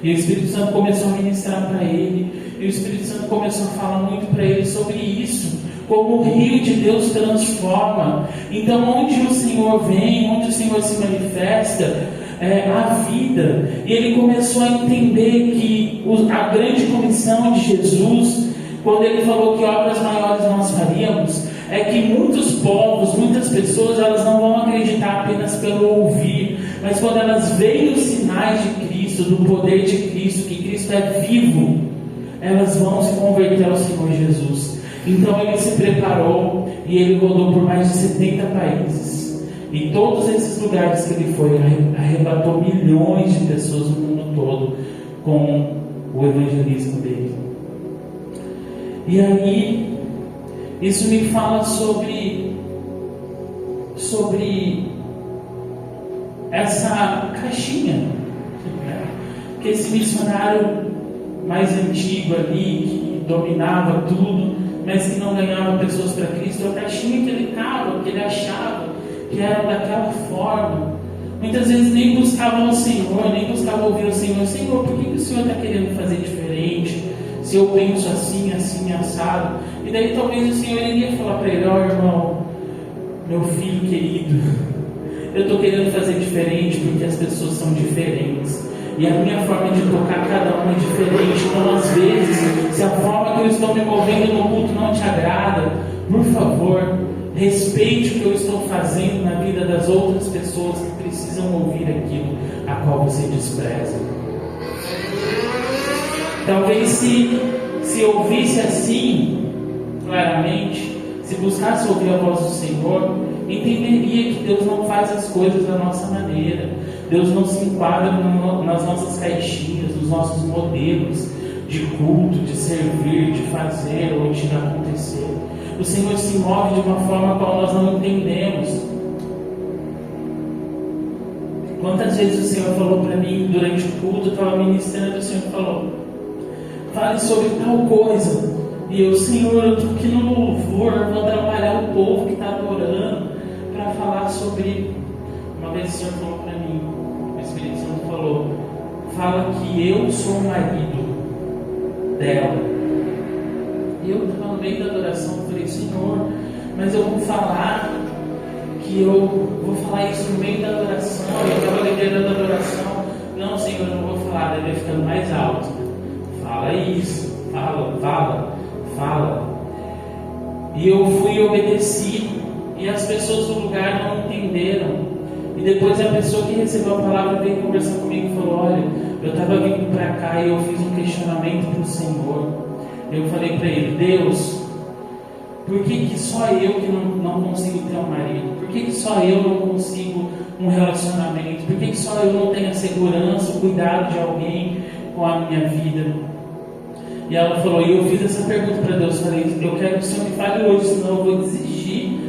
E o Espírito Santo começou a ministrar para ele, e o Espírito Santo começou a falar muito para ele sobre isso, como o rio de Deus transforma. Então onde o Senhor vem, onde o Senhor se manifesta, a vida. E ele começou a entender que a grande comissão de Jesus, quando ele falou que obras maiores nós faríamos, é que muitos povos, muitas pessoas, elas não vão acreditar apenas pelo ouvir, mas quando elas veem os sinais de Cristo, do poder de Cristo, que Cristo é vivo, elas vão se converter ao Senhor Jesus. Então ele se preparou e ele rodou por mais de 70 países. E todos esses lugares que ele foi, arrebatou milhões de pessoas no mundo todo com o evangelismo dele. E aí, isso me fala sobre essa caixinha, né? Que esse missionário mais antigo ali, que dominava tudo, mas que não ganhava pessoas para Cristo, a caixinha que ele estava, que ele achava que era daquela forma. Muitas vezes nem buscavam o Senhor, nem buscavam ouvir o Senhor. Senhor, por que o Senhor está querendo fazer diferente? Se eu penso assim, assim, assado. E daí talvez o Senhor iria falar para ele: ó irmão, meu filho querido, eu estou querendo fazer diferente porque as pessoas são diferentes. E a minha forma de tocar cada um é diferente. Então às vezes, se a forma que eu estou me movendo no culto não te agrada, por favor, respeite o que eu estou fazendo na vida das outras pessoas que precisam ouvir aquilo a qual você despreza. Talvez se ouvisse assim, claramente, se buscasse ouvir a voz do Senhor, entenderia que Deus não faz as coisas da nossa maneira. Deus não se enquadra nas nossas caixinhas, nos nossos modelos de culto, de servir, de fazer ou de acontecer. O Senhor se move de uma forma a qual nós não entendemos. Quantas vezes o Senhor falou para mim durante o culto, eu estava ministrando, o Senhor falou: fale sobre tal coisa. E eu: Senhor, eu estou aqui no louvor, eu vou atrapalhar o povo que está adorando para falar sobre. Uma vez o Senhor falou para mim, o Espírito Santo falou: fala que eu sou o marido dela. E eu estava no meio da adoração, eu falei: Senhor, mas eu vou falar que eu vou falar isso no meio da adoração. Eu estava liderando a adoração. Não, Senhor, eu não vou falar. Daí vai ficando mais alto. Fala isso, fala. E eu fui e obedeci. E as pessoas do lugar não entenderam. E depois a pessoa que recebeu a palavra veio conversar comigo e falou: olha, eu estava vindo para cá e eu fiz um questionamento para o Senhor. Eu falei para ele: Deus, por que só eu que não consigo ter um marido? Por que só eu não consigo um relacionamento? Por que só eu não tenho a segurança, o cuidado de alguém com a minha vida? E ela falou, e eu fiz essa pergunta para Deus, falei: eu quero que o Senhor me fale hoje, senão eu vou desistir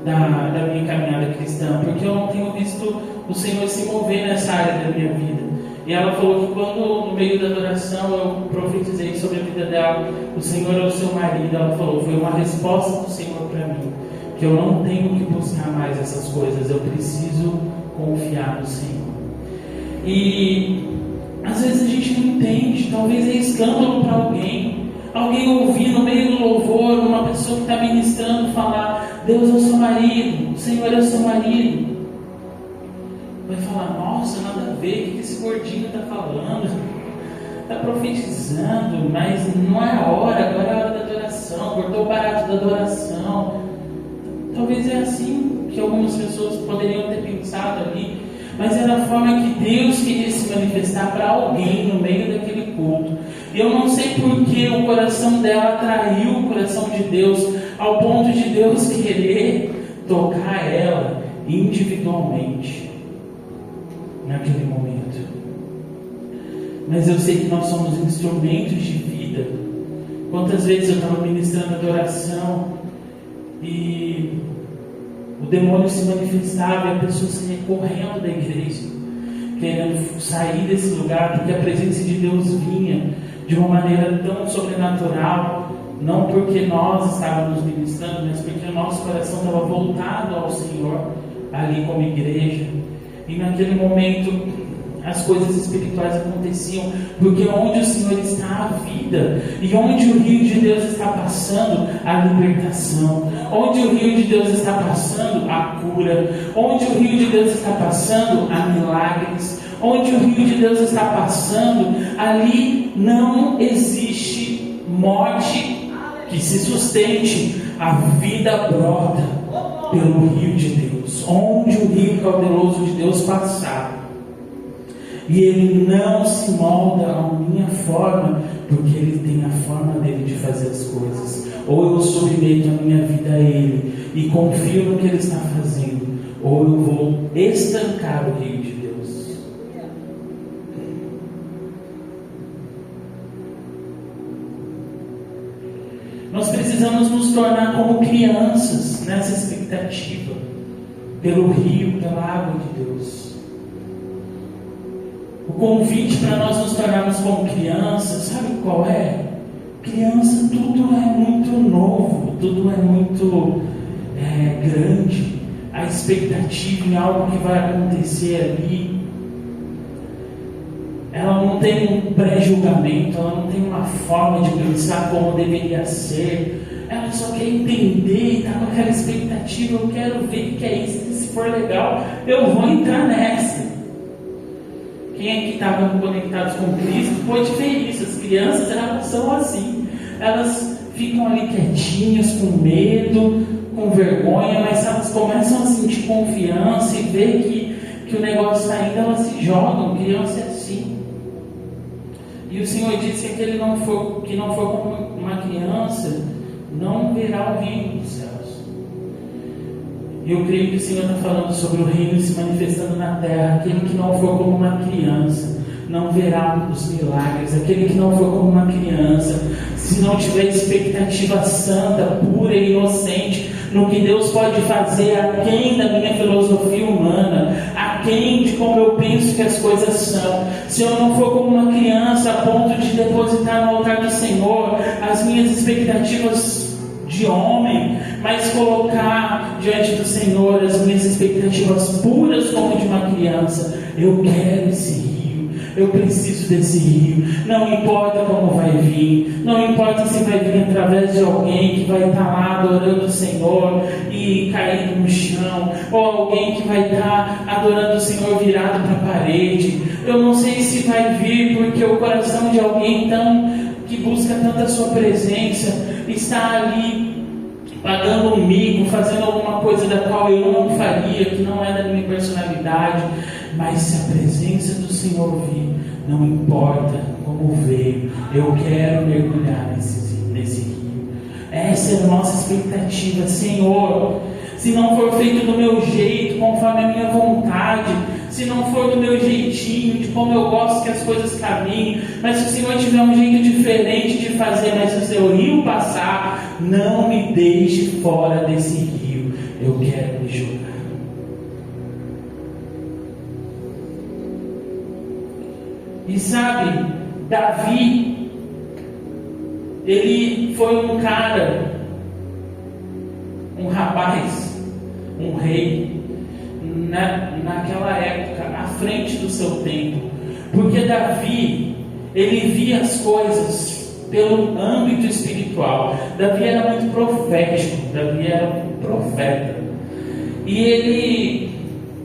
da minha caminhada cristã, porque eu não tenho visto o Senhor se mover nessa área da minha vida. E ela falou que quando no meio da adoração eu profetizei sobre a vida dela, o Senhor é o seu marido. Ela falou: foi uma resposta do Senhor para mim, que eu não tenho que buscar mais essas coisas, eu preciso confiar no Senhor. E às vezes a gente não entende, talvez é escândalo para alguém ouvir no meio do louvor uma pessoa que está ministrando falar: Deus é o seu marido, o Senhor é o seu marido. Vai falar: nossa, nada a ver, o que esse gordinho está falando? Está profetizando, mas não é a hora, agora é a hora da adoração, cortou o barato da adoração. Talvez é assim que algumas pessoas poderiam ter pensado ali, mas era a forma que Deus queria se manifestar para alguém no meio daquele culto. E eu não sei por que o coração dela atraiu o coração de Deus, ao ponto de Deus querer tocar ela individualmente naquele momento. Mas eu sei que nós somos instrumentos de vida. Quantas vezes eu estava ministrando adoração e o demônio se manifestava e a pessoa saía correndo da igreja, querendo sair desse lugar, porque a presença de Deus vinha de uma maneira tão sobrenatural, não porque nós estávamos ministrando, mas porque o nosso coração estava voltado ao Senhor ali como igreja. E naquele momento as coisas espirituais aconteciam, porque onde o Senhor está, a vida, e onde o rio de Deus está passando, a libertação, onde o rio de Deus está passando, a cura, onde o rio de Deus está passando, a milagres, onde o rio de Deus está passando, ali não existe morte que se sustente, a vida brota pelo rio de Deus. Onde o rio cauteloso de Deus passar, e ele não se molda à minha forma, porque ele tem a forma dele de fazer as coisas. Ou eu submeto a minha vida a ele e confio no que ele está fazendo, ou eu vou estancar o rio de Deus. Nós precisamos nos tornar como crianças nessa expectativa, pelo rio, pela água de Deus. O convite para nós nos tornarmos como crianças, sabe qual é? Criança, tudo é muito novo, tudo é muito grande. A expectativa em algo que vai acontecer ali, ela não tem um pré-julgamento, ela não tem uma forma de pensar como deveria ser. Ela só quer entender e está com aquela expectativa: eu quero ver o que é isso, se for legal, eu vou entrar nessa. Quem é que estavam conectados com Cristo pode ver isso. As crianças, elas são assim, elas ficam ali quietinhas, com medo, com vergonha, mas se elas começam a sentir confiança e ver que o negócio está indo, elas se jogam. Criança é assim. E o Senhor disse que aquele que não for como uma criança não verá o reino dos céus. Eu creio que o Senhor está falando sobre o reino se manifestando na terra. Aquele que não for como uma criança não verá os milagres. Aquele que não for como uma criança, se não tiver expectativa santa, pura e inocente no que Deus pode fazer, aquém da minha filosofia humana, aquém de como eu penso que as coisas são, se eu não for como uma criança a ponto de depositar no altar do Senhor as minhas expectativas de homem, mas colocar diante do Senhor as minhas expectativas puras como de uma criança, eu quero esse rio. Eu preciso desse rio. Não importa como vai vir, não importa se vai vir através de alguém que vai estar lá adorando o Senhor e caindo no chão, ou alguém que vai estar adorando o Senhor virado para a parede. Eu não sei se vai vir porque o coração de alguém que busca tanta sua presença está ali pagando um mico, fazendo alguma coisa da qual eu não faria, que não é da minha personalidade. Mas se a presença do Senhor vir, não importa como veio, eu quero mergulhar nesse rio. Essa é a nossa expectativa. Senhor, se não for feito do meu jeito, conforme a minha vontade, se não for do meu jeitinho, de como eu gosto que as coisas caminhem, mas se o Senhor tiver um jeito diferente de fazer, mas se o seu rio passar, não me deixe fora desse rio. Eu quero me jogar. E sabe, Davi, ele foi um cara, um rapaz, um rei, naquela época, à frente do seu tempo, porque Davi, ele via as coisas pelo âmbito espiritual. Davi era muito profético, Davi era um profeta, e ele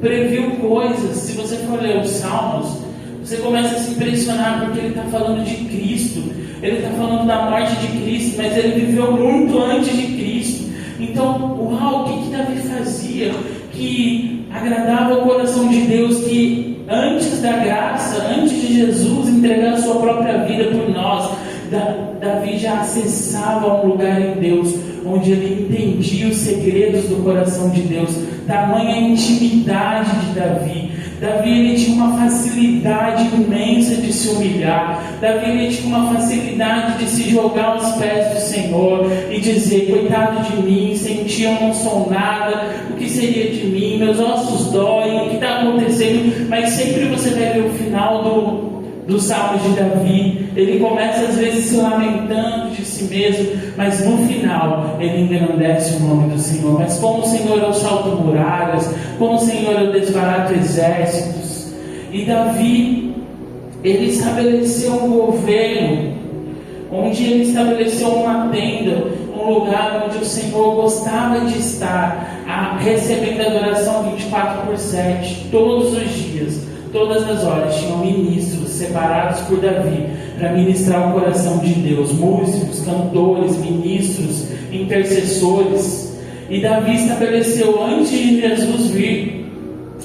previu coisas. Se você for ler os Salmos, você começa a se impressionar, porque ele está falando de Cristo, ele está falando da morte de Cristo, mas ele viveu muito antes de Cristo. Então, uau, o que Davi fazia que agradava o coração de Deus, que antes da graça, antes de Jesus entregar a sua própria vida por nós, Davi já acessava um lugar em Deus, onde ele entendia os segredos do coração de Deus, tamanha intimidade de Davi. Davi, ele tinha uma facilidade imensa de se humilhar. Davi, ele tinha uma facilidade de se jogar aos pés do Senhor e dizer: coitado de mim, sem ti eu não sou nada, o que seria de mim, meus ossos doem, o que está acontecendo? Mas sempre você vai ver o final dos Salmos de Davi. Ele começa às vezes se lamentando de si mesmo, mas no final ele engrandece o nome do Senhor. Mas como o Senhor eu salto muralhas, como o Senhor eu desbarato exércitos. E Davi, ele estabeleceu um governo, onde ele estabeleceu uma tenda, um lugar onde o Senhor gostava de estar, recebendo adoração 24/7, todos os dias, todas as horas. Tinham ministros separados por Davi para ministrar o coração de Deus, músicos, cantores, ministros, intercessores. E Davi estabeleceu, antes de Jesus vir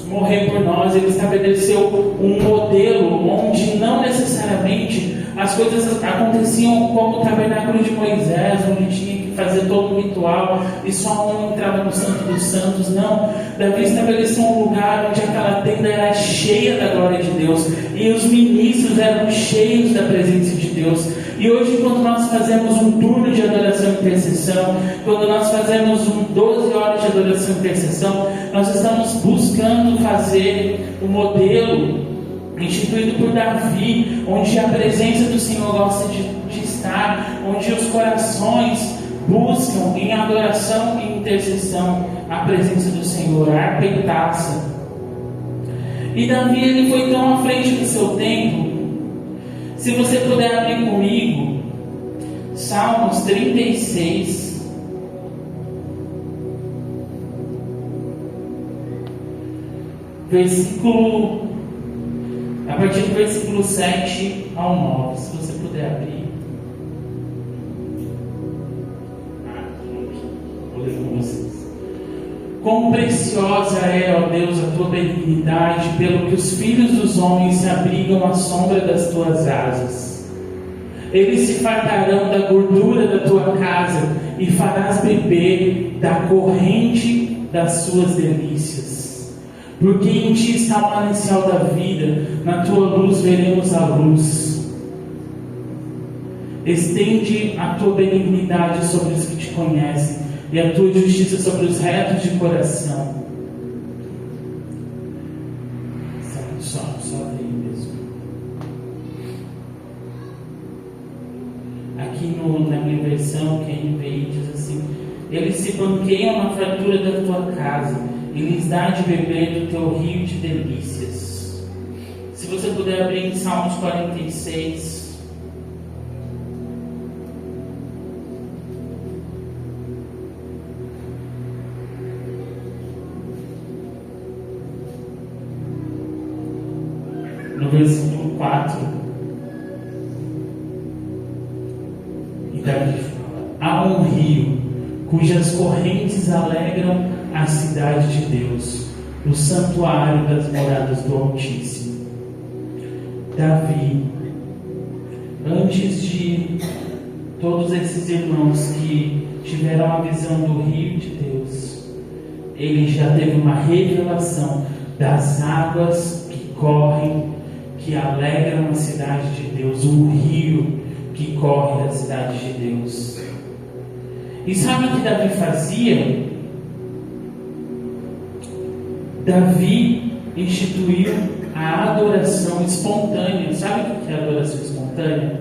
morrer por nós, ele estabeleceu um modelo onde não necessariamente as coisas aconteciam como o tabernáculo de Moisés, onde tinha que fazer todo o ritual e só um entrava no Santo dos Santos. Não, Davi estabeleceu um lugar onde aquela tenda era cheia da glória de Deus e os ministros eram cheios da presença de Deus. E hoje, quando nós fazemos um turno de adoração e intercessão, quando nós fazemos 12 horas de adoração e intercessão, nós estamos buscando fazer o modelo instituído por Davi, onde a presença do Senhor gosta de estar, onde os corações buscam em adoração e intercessão a presença do Senhor, a harpa e taça. E Davi, ele foi tão à frente do seu tempo. Se você puder abrir comigo Salmos 36, a partir do versículo 7 ao 9, se você puder abrir. Vou ler com vocês. Quão preciosa é, ó Deus, a tua benignidade, pelo que os filhos dos homens se abrigam à sombra das tuas asas. Eles se fartarão da gordura da tua casa e farás beber da corrente das suas delícias. Porque em ti está o manancial da vida, na tua luz veremos a luz. Estende a tua benignidade sobre os que te conhecem, e a tua justiça sobre os retos de coração. Só daí mesmo. Aqui na minha versão, quem veio diz assim: eles se banqueiam na fartura da tua casa, e lhes dá de beber do teu rio de delícias. Se você puder abrir em Salmos 46. No versículo 4, e Davi fala: há um rio cujas correntes alegram a cidade de Deus, o santuário das moradas do Altíssimo. Davi, antes de todos esses irmãos que tiveram a visão do rio de Deus, ele já teve uma revelação das águas que correm, que alegram a cidade de Deus, um rio que corre da cidade de Deus. E sabe o que Davi fazia? Davi instituiu a adoração espontânea. Sabe o que é adoração espontânea?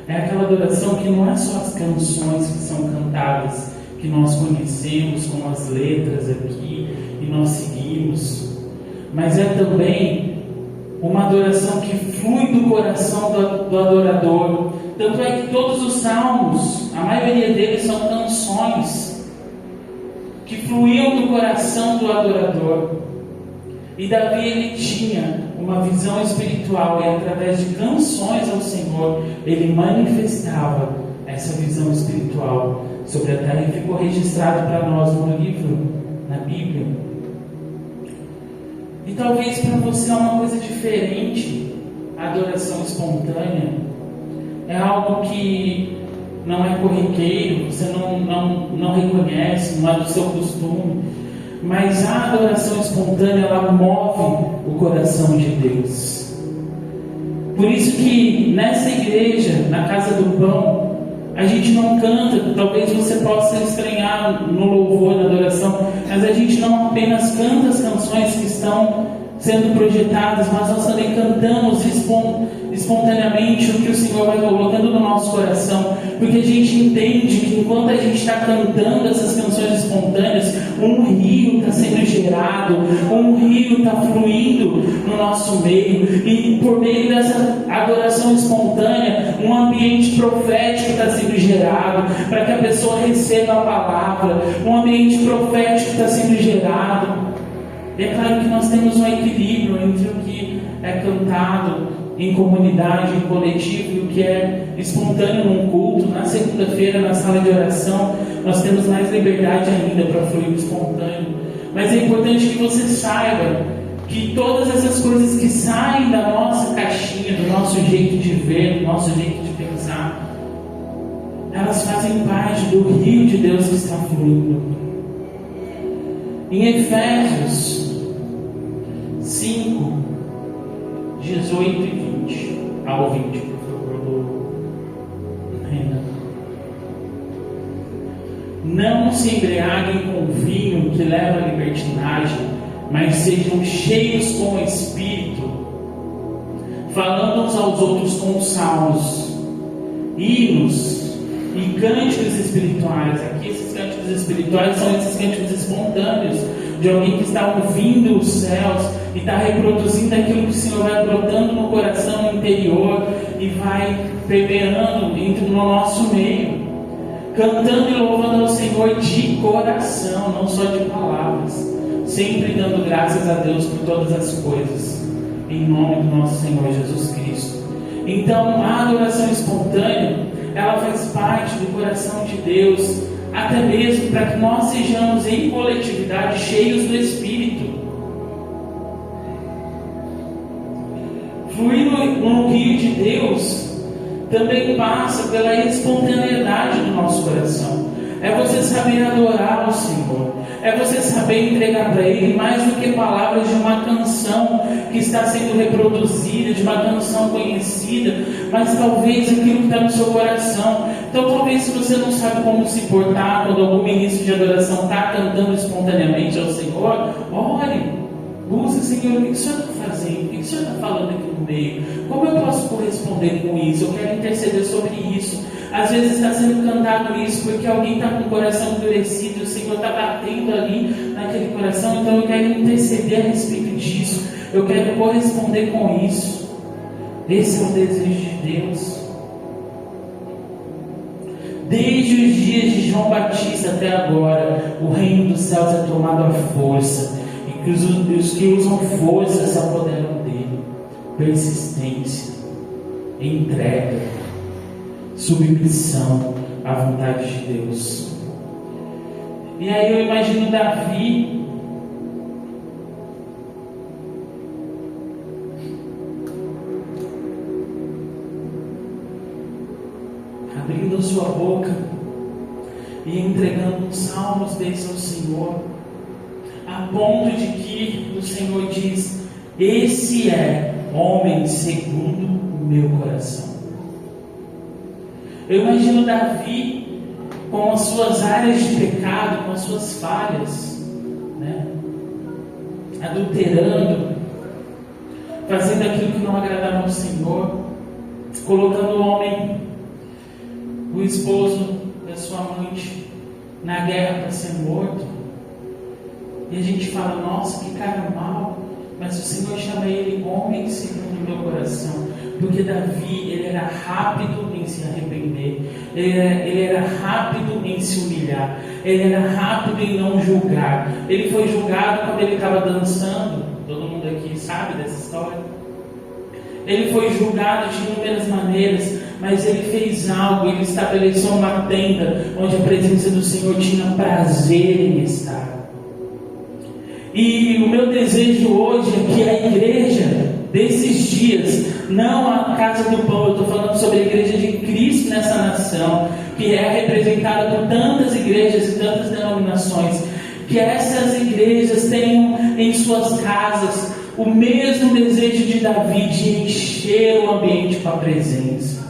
É aquela adoração que não é só as canções que são cantadas, que nós conhecemos com as letras aqui e nós seguimos, mas é também uma adoração que flui do coração do adorador. Tanto é que todos os salmos, a maioria deles são canções que fluíam do coração do adorador. E Davi, ele tinha uma visão espiritual, e através de canções ao Senhor, ele manifestava essa visão espiritual sobre a terra, e ficou registrado para nós no livro, na Bíblia. E talvez para você é uma coisa diferente a adoração espontânea. É algo que não é corriqueiro, você não reconhece, não é do seu costume. Mas a adoração espontânea, ela move o coração de Deus. Por isso que nessa igreja, na Casa do Pão, a gente não canta, talvez você possa estranhar no louvor, na adoração, mas a gente não apenas canta as canções que estão sendo projetadas, mas nós também cantamos espontaneamente o que o Senhor vai colocando no nosso coração, porque a gente entende que enquanto a gente está cantando essas canções espontâneas, um rio está sendo gerado, um rio está fluindo no nosso meio, e por meio dessa adoração espontânea, um ambiente profético está sendo gerado, para que a pessoa receba a palavra, um ambiente profético está sendo gerado. E é claro que nós temos um equilíbrio entre o que é cantado em comunidade, em coletivo, e o que é espontâneo num culto. Na segunda-feira, na sala de oração, nós temos mais liberdade ainda para fluir o espontâneo. Mas é importante que você saiba que todas essas coisas que saem da nossa caixinha, do nosso jeito de ver, do nosso jeito de pensar, elas fazem parte do rio de Deus que está fluindo. Em Efésios 5, 18 e 20 ao 20, por favor, Renan. Não se embriaguem com vinho que leva à libertinagem, mas sejam cheios com o Espírito, falando uns aos outros com salmos, hinos e cânticos espirituais. Aqui esses cânticos espirituais são esses cânticos espontâneos, de alguém que está ouvindo os céus e está reproduzindo aquilo que o Senhor vai brotando no coração interior e vai permeando no nosso meio, cantando e louvando ao Senhor de coração, não só de palavras, sempre dando graças a Deus por todas as coisas, em nome do nosso Senhor Jesus Cristo. Então a adoração espontânea, ela faz parte do coração de Deus, até mesmo para que nós sejamos em coletividade cheios do Espírito. Fluir no rio de Deus também passa pela espontaneidade do nosso coração. É você saber adorar o Senhor, é você saber entregar para Ele mais do que palavras de uma canção que está sendo reproduzida, de uma canção conhecida, mas talvez aquilo que está no seu coração. Então talvez, se você não sabe como se portar quando algum ministro de adoração está cantando espontaneamente ao Senhor, ore, busque: Senhor, o que o Senhor está fazendo? O que o Senhor está falando aqui no meio? Como eu posso corresponder com isso? Eu quero interceder sobre isso. Às vezes está sendo cantado isso porque alguém está com o coração endurecido, o Senhor está batendo ali naquele coração, então eu quero interceder a respeito disso, eu quero corresponder com isso. Esse é o desejo de Deus. Desde os dias de João Batista até agora, o reino dos céus é tomado à força, e que os que usam força se apoderam dele. Persistência, entrega, submissão à vontade de Deus. E aí eu imagino Davi abrindo sua boca e entregando salmos desses ao Senhor, a ponto de que o Senhor diz: esse é homem segundo o meu coração. Eu imagino Davi com as suas áreas de pecado, com as suas falhas, né? Adulterando, fazendo aquilo que não agradava ao Senhor, colocando o homem, o esposo da sua amante, na guerra para ser morto. E a gente fala: nossa, que cara mau. Mas o Senhor chama ele homem segundo o meu coração, porque Davi, ele era rápido em se arrepender, ele era rápido em se humilhar, ele era rápido em não julgar. Ele foi julgado quando ele estava dançando. Todo mundo aqui sabe dessa história. Ele foi julgado de inúmeras maneiras, mas ele fez algo. Ele estabeleceu uma tenda onde a presença do Senhor tinha prazer em estar. E o meu desejo hoje é que a igreja desses dias, não a Casa do Pão, eu estou falando sobre a igreja de Cristo nessa nação, que é representada por tantas igrejas e tantas denominações, que essas igrejas tenham em suas casas o mesmo desejo de Davi, de encher o ambiente com a presença,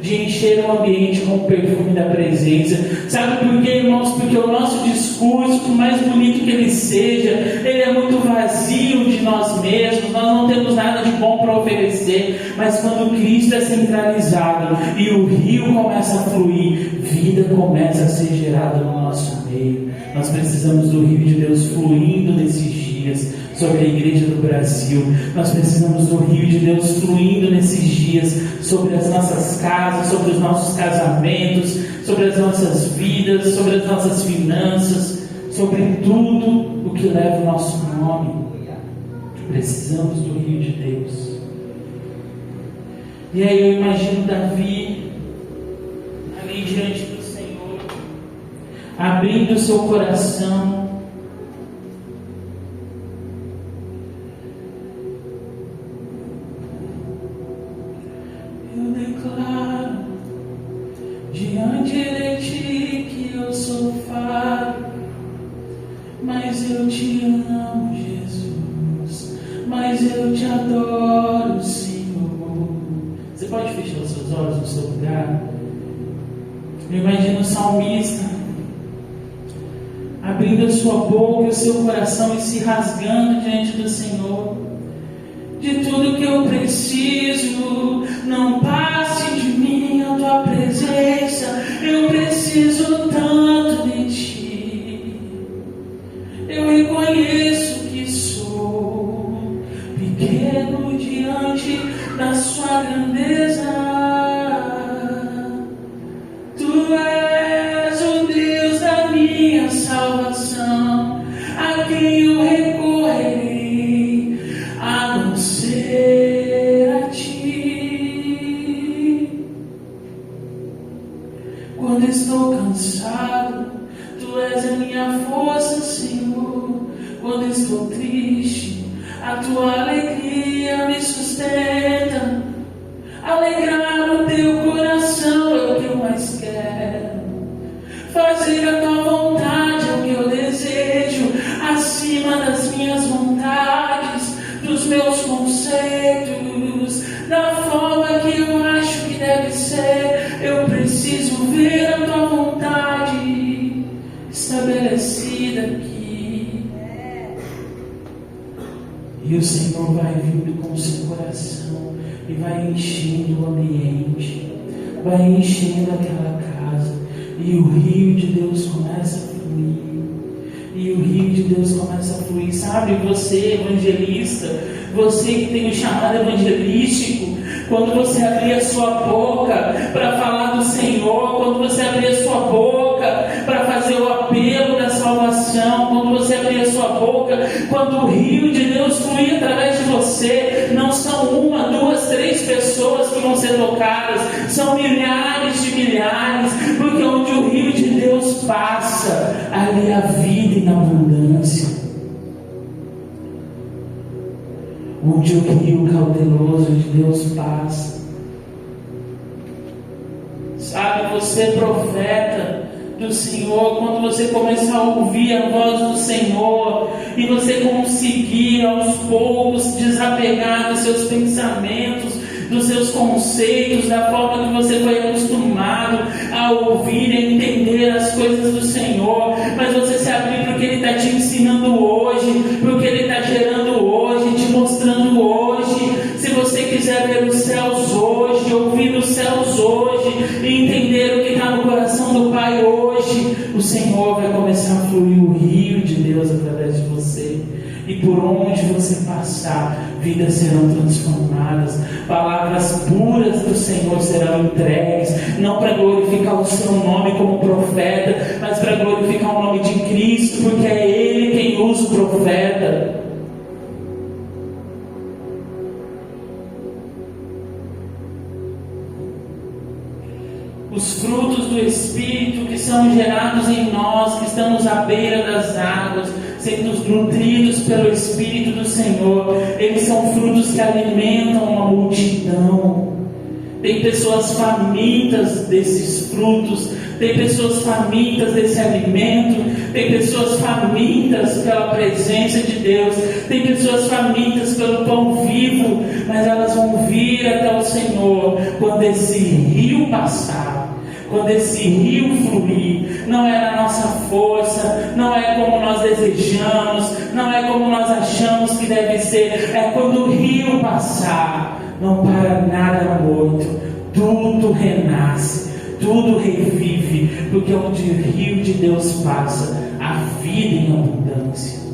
de encher o ambiente com o perfume da presença. Sabe por quê, irmãos? Porque o nosso discurso, por mais bonito que ele seja, ele é muito vazio de nós mesmos, nós não temos nada de bom para oferecer. Mas quando Cristo é centralizado e o rio começa a fluir, vida começa a ser gerada no nosso meio. Nós precisamos do rio de Deus fluindo nesses dias sobre a igreja do Brasil. Nós precisamos do rio de Deus fluindo nesses dias sobre as nossas casas, sobre os nossos casamentos, sobre as nossas vidas, sobre as nossas finanças, sobre tudo o que leva o nosso nome. Precisamos do rio de Deus. E aí eu imagino Davi ali diante do Senhor, abrindo o seu coração, diante de ti que eu sou falho, mas eu te amo, Jesus, mas eu te adoro, Senhor. Você pode fechar os seus olhos no seu lugar? Eu imagino o salmista abrindo a sua boca e o seu coração e se rasgando diante do Senhor. De tudo que eu preciso, não passe de mim a tua presença. Eu preciso tanto de ti. Eu reconheço que sou pequeno diante da sua grandeza. Tu és o Deus da minha salvação, a quem eu recorrerei, a não ser a ti. Quando estou cansado, tu és a minha força, Senhor. Quando estou triste, a tua alegria me sustenta. Alegrar o teu coração é o que eu mais quero. Fazer a tua vontade é o que eu desejo. minhas vontades, dos meus conceitos, da forma que eu acho que deve ser. Eu preciso ver a tua vontade estabelecida aqui. E o Senhor vai vindo com o seu coração e vai enchendo o ambiente, vai enchendo aquela casa, e o rio de Deus começa a fluir. E o rio de Deus começa a fluir. Sabe, você evangelista, você que tem o chamado evangelístico, quando você abrir a sua boca para falar do Senhor, quando você abrir a sua boca para fazer o apelo da salvação, quando você abrir a sua boca, quando o rio de Deus fluir através de você, não são uma, duas, três pessoas que vão ser tocadas, são milhares de milhares, porque onde o rio de Deus passa, ali há vida em abundância. Onde o rio caudaloso de Deus passa. Sabe, você é profeta do Senhor, quando você começar a ouvir a voz do Senhor e você conseguir aos poucos desapegar dos seus pensamentos, dos seus conceitos, da forma que você foi acostumado a ouvir e entender as coisas do Senhor, mas você se abrir para o que Ele está te ensinando hoje, para o que Ele está gerando hoje, te mostrando hoje. Se você quiser ver os céus hoje, ouvir os céus hoje e entender o que está no coração do Pai hoje, o Senhor vai começar a fluir o rio de Deus através de você. E por onde você passar, vidas serão transformadas, palavras puras do Senhor serão entregues, não para glorificar o seu nome como profeta, mas para glorificar o nome de Cristo, porque é Ele quem usa o profeta. Os frutos do Espírito que são gerados em nós, que estamos à beira das águas, sendo nutridos pelo Espírito do Senhor, eles são frutos que alimentam uma multidão. Tem pessoas famintas desses frutos, tem pessoas famintas desse alimento, tem pessoas famintas pela presença de Deus, tem pessoas famintas pelo pão vivo, mas elas vão vir até o Senhor quando esse rio passar. Quando esse rio fluir, não é na nossa força, não é como nós desejamos, não é como nós achamos que deve ser, é quando o rio passar, não para nada morto, tudo renasce, tudo revive, porque onde o rio de Deus passa, há vida em abundância.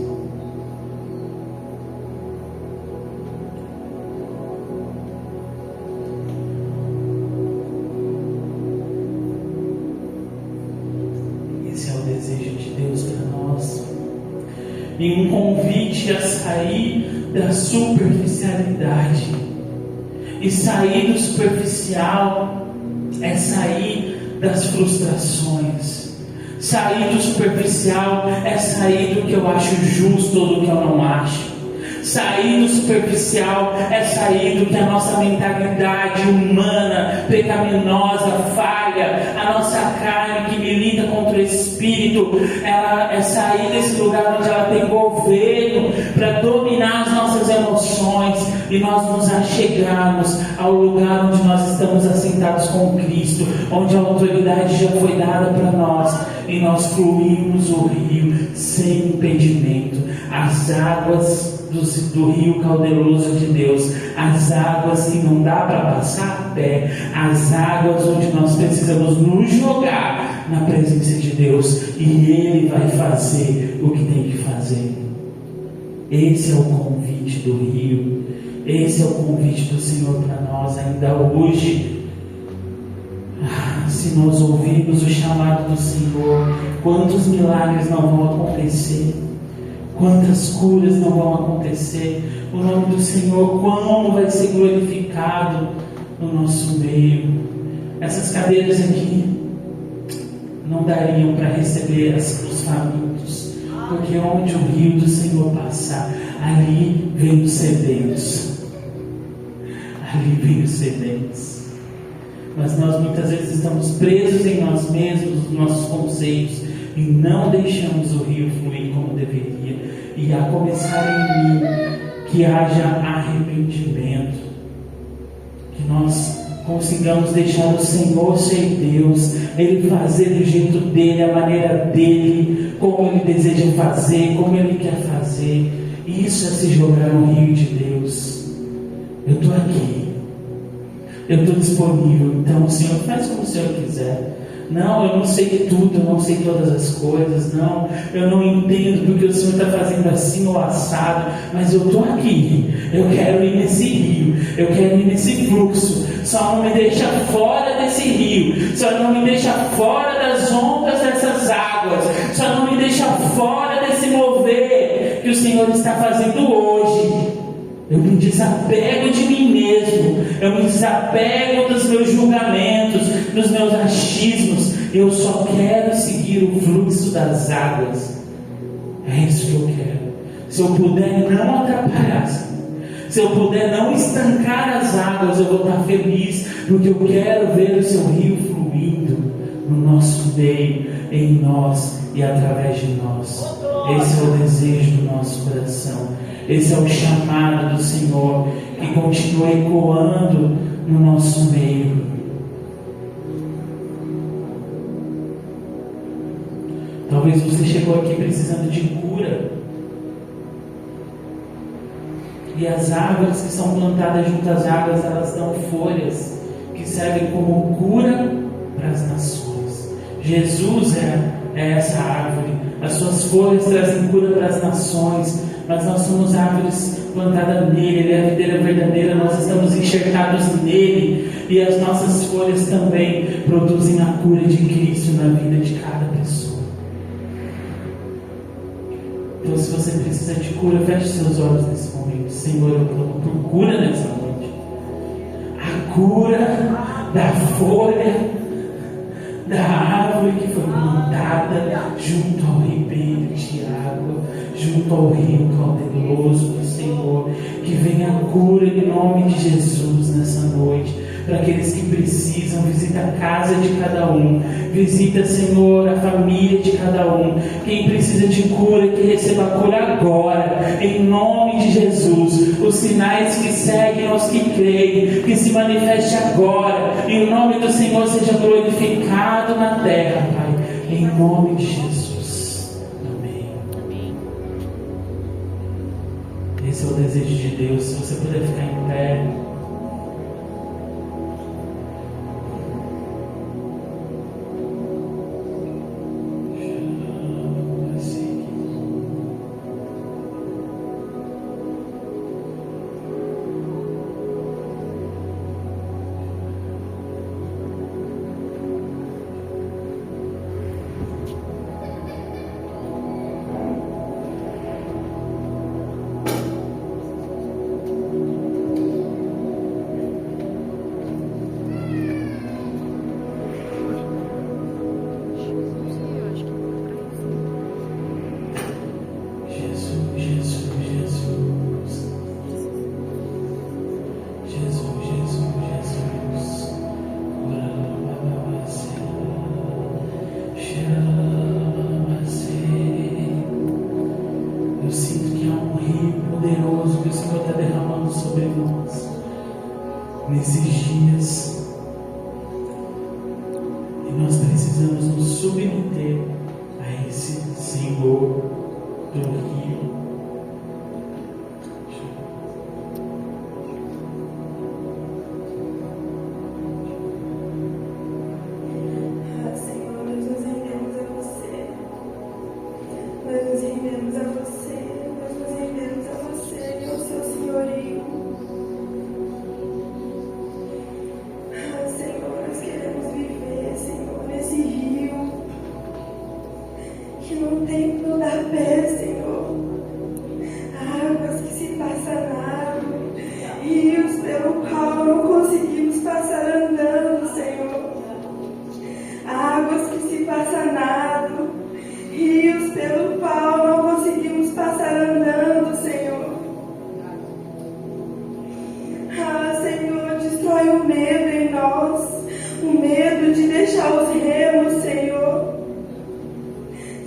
E um convite a sair da superficialidade. E sair do superficial é sair das frustrações. Sair do superficial é sair do que eu acho justo ou do que eu não acho. Sair do superficial é sair do que a nossa mentalidade humana, pecaminosa, falha, a nossa carne que milita contra o Espírito, ela é sair desse lugar onde ela tem governo para dominar as nossas emoções e nós nos achegarmos ao lugar onde nós estamos assentados com Cristo, onde a autoridade já foi dada para nós e nós fluímos o rio sem impedimento. As águas do rio caudaloso de Deus, as águas que não dá para passar a pé, as águas onde nós precisamos nos jogar na presença de Deus e Ele vai fazer o que tem que fazer. Esse é o convite do rio, esse é o convite do Senhor para nós ainda hoje. Se nós ouvirmos o chamado do Senhor, quantos milagres não vão acontecer, quantas curas não vão acontecer, o nome do Senhor como vai ser glorificado no nosso meio. Essas cadeiras aqui não dariam para receber os famintos, porque onde o rio do Senhor passar, ali vem os sedentos, ali vem os sedentos. Mas nós muitas vezes estamos presos em nós mesmos, nos nossos conceitos, e não deixamos o rio fluir como deveria, e a começar em mim, que haja arrependimento, que nós consigamos deixar o Senhor ser Deus, Ele fazer do jeito dEle, a maneira dEle, como Ele deseja fazer, como Ele quer fazer. Isso é se jogar no rio de Deus. Eu estou aqui, eu estou disponível, então Senhor, faz como o Senhor quiser. Não, eu não sei tudo, eu não sei todas as coisas, não, eu não entendo porque o Senhor está fazendo assim ou assado, mas eu estou aqui, eu quero ir nesse rio, eu quero ir nesse fluxo. Só não me deixa fora desse rio, só não me deixa fora das ondas dessas águas, só não me deixa fora desse mover que o Senhor está fazendo hoje. Eu me desapego de mim mesmo, eu me desapego dos meus julgamentos, dos meus achismos. Eu só quero seguir o fluxo das águas. É isso que eu quero. Se eu puder não atrapalhar, se eu puder não estancar as águas, eu vou estar feliz, porque eu quero ver o seu rio fluindo no nosso meio, em nós e através de nós. Esse é o desejo do nosso coração. Esse é o chamado do Senhor, que continua ecoando no nosso meio. Talvez você chegou aqui precisando de cura. E as árvores que são plantadas junto às águas, elas dão folhas que servem como cura para as nações. Jesus é essa árvore. As suas folhas trazem cura para as nações. Mas nós somos árvores plantadas nele. Ele é a videira verdadeira. Nós estamos enxertados nele. E as nossas folhas também produzem a cura de Cristo na vida de cada pessoa. Então, se você precisa de cura, feche seus olhos nesse momento. Senhor, eu clamo por cura nessa noite. A cura da folha da árvore que foi plantada junto ao ribeiro de água, junto ao rio caudaloso do Senhor. Que venha a cura em nome de Jesus nessa noite. Para aqueles que precisam, visita a casa de cada um, visita, Senhor, a família de cada um. Quem precisa de cura, que receba a cura agora, em nome de Jesus. Os sinais que seguem aos que creem, que se manifeste agora, e o nome do Senhor seja glorificado na terra, Pai, em nome de Jesus. Amém. Esse é o desejo de Deus. Se você puder ficar em pé. Nesses dias, e nós precisamos nos submeter a esse Senhor do rio. Senhor, nós nos rendemos a você, nós nos rendemos a você, nós nos rendemos a você e ao seu senhorio. Não dá pé, Senhor. Águas que se passam nado, rios pelo qual não conseguimos passar andando, Senhor. Águas que se passam nado, rios pelo qual não conseguimos passar andando, Senhor. Senhor, destrói o medo em nós, o medo de deixar os remos, Senhor.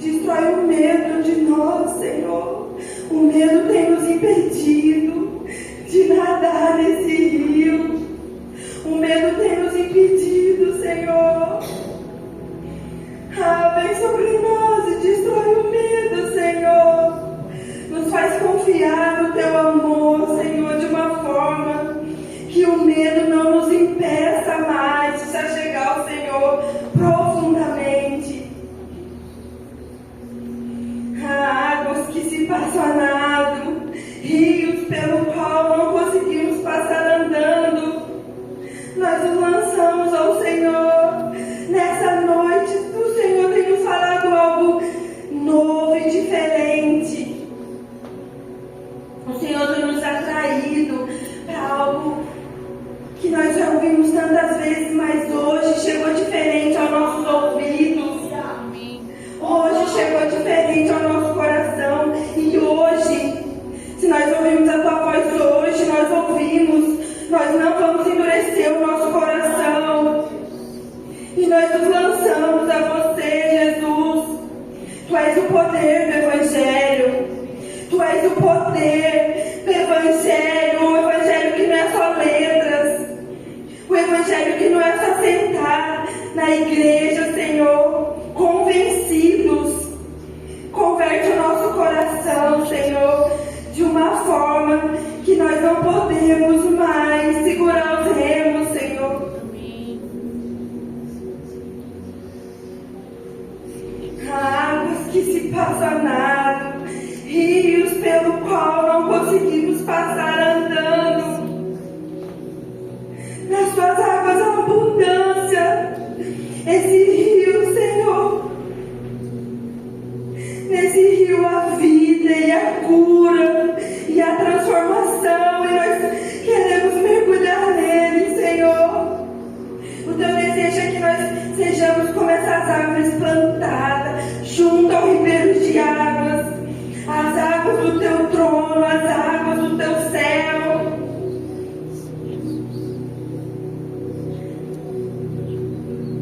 Destrói o medo de nós, Senhor. O medo tem nos impedido de nadar nesse rio. O medo tem nos impedido, Senhor. Vem sobre nós e destrói o medo, Senhor. Nos faz confiar no Teu amor, Senhor, de uma forma que o medo não nos impeça mais de se achegar ao Senhor profundamente. Águas que se passam a nado, rios pelo qual não conseguimos passar andando. Nós nos lançamos ao Senhor. Nessa noite, o Senhor tem nos falado algo novo e diferente. O Senhor tem nos atraído para algo que nós já ouvimos tantas vezes, mas hoje chegou diferente aos nossos ouvidos. Hoje chegou diferente ao nosso coração. E hoje, se nós ouvimos a Tua voz hoje, nós ouvimos, nós não vamos endurecer o nosso coração. E nós nos lançamos a Você, Jesus. Tu és o poder do Evangelho. Tu és o poder do Evangelho. O Evangelho que não é só letras. O Evangelho que não é só sentar na igreja, Senhor, convencidos. Converte o nosso coração, Senhor, de uma forma que nós não podemos mais segurar os remos, Senhor. Águas que se passam a nado, rios pelo qual não conseguimos passar andando. Nas Tuas águas há abundância. Esse rio, Senhor, nesse rio a vida e a cura e a transformação, e nós queremos mergulhar nele, Senhor. O Teu desejo é que nós sejamos como essas árvores plantadas junto ao ribeiro de águas, as águas do Teu trono, as águas do Teu céu.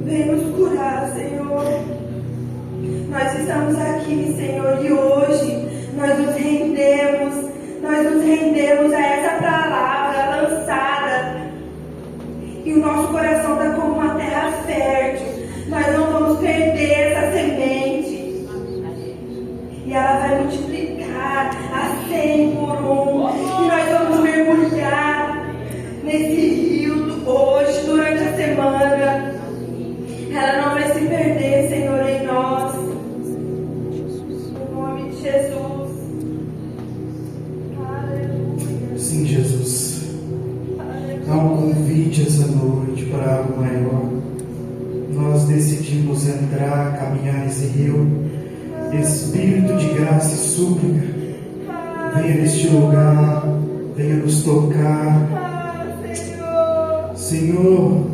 Vem nos curar, Senhor. Nós estamos aqui, Senhor, e hoje nós nos rendemos a essa palavra lançada. E o nosso coração está como uma terra fértil. Nós não vamos perder essa semente. E ela vai multiplicar a 100 por 1. E nós vamos mergulhar nesse rio hoje, durante a semana. Ela não vai se perder, Senhor, em nós. No nome de Jesus. Aleluia. Sim, Jesus. Há um convite essa noite para algo maior. Nós decidimos entrar, caminhar nesse rio. Espírito de graça e súplica, venha neste lugar, venha nos tocar. Senhor,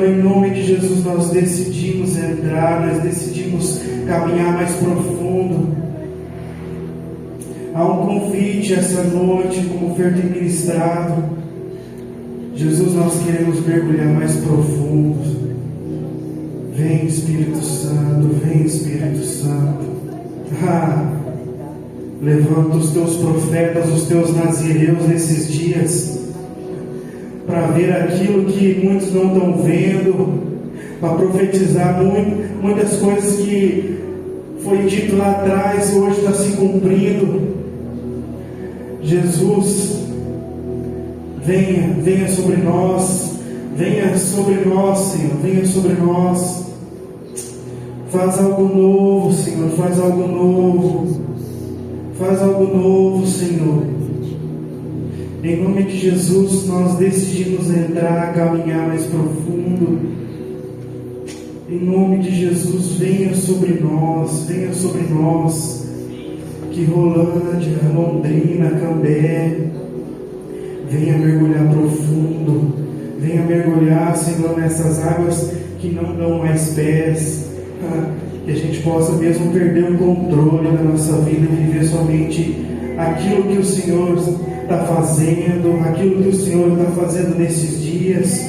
em nome de Jesus, nós decidimos entrar, nós decidimos caminhar mais profundo. Há um convite essa noite, como foi ministrado. Jesus, nós queremos mergulhar mais profundo. Vem, Espírito Santo, vem, Espírito Santo. Levanta os Teus profetas, os Teus nazireus nesses dias, para ver aquilo que muitos não estão vendo, para profetizar muitas coisas que foi dito lá atrás, hoje está se cumprindo. Jesus, venha sobre nós, Senhor, venha sobre nós. Faz algo novo, Senhor, faz algo novo, Senhor. Em nome de Jesus, nós decidimos entrar, caminhar mais profundo. Em nome de Jesus, venha sobre nós. Que Rolândia, Londrina, Cambé, venha mergulhar profundo. Venha mergulhar, Senhor, nessas águas que não dão mais pés. Que a gente possa mesmo perder o controle da nossa vida e viver somente aquilo que o Senhor está fazendo, aquilo que o Senhor está fazendo nesses dias,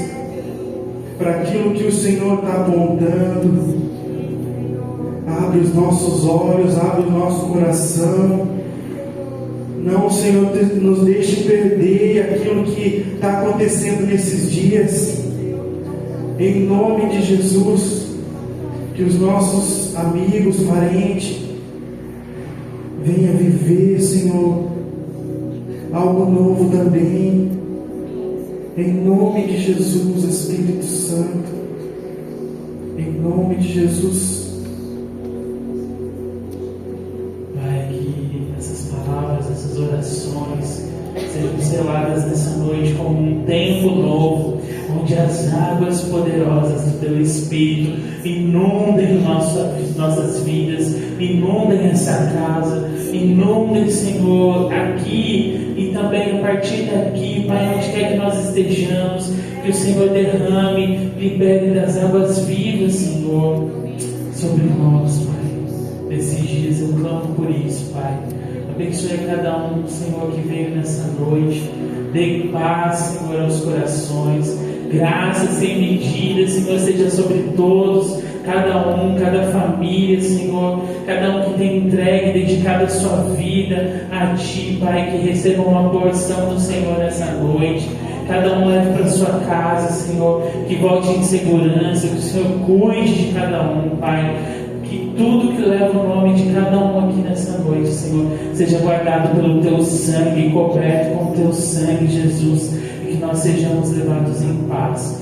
para aquilo que o Senhor está apontando. Abre os nossos olhos, abre o nosso coração. Não, Senhor, nos deixe perder aquilo que está acontecendo nesses dias. Em nome de Jesus, que os nossos amigos, parentes, venham viver, Senhor, algo novo também. Em nome de Jesus, Espírito Santo. Em nome de Jesus. Pai, que essas palavras, essas orações sejam seladas nessa noite como um tempo novo, onde as águas poderosas do Teu Espírito inundem nossas vidas, inundem essa casa, inundem, Senhor, aqui e também a partir daqui, Pai, onde quer que nós estejamos, que o Senhor derrame, libere das águas vivas, Senhor, sobre nós, Pai. Nesses dias eu clamo por isso, Pai. Abençoe cada um, Senhor, que veio nessa noite. Dê paz, Senhor, aos corações. Graça sem medida, Senhor, seja sobre todos, cada família, Senhor, cada um que tem entregue, dedicado a sua vida a Ti, Pai, que receba uma porção do Senhor nessa noite. Cada um leve para sua casa, Senhor, que volte em segurança, que o Senhor cuide de cada um, Pai. Que tudo que leva o nome de cada um aqui nessa noite, Senhor, seja guardado pelo Teu sangue, coberto com o Teu sangue, Jesus, e que nós sejamos levados em paz.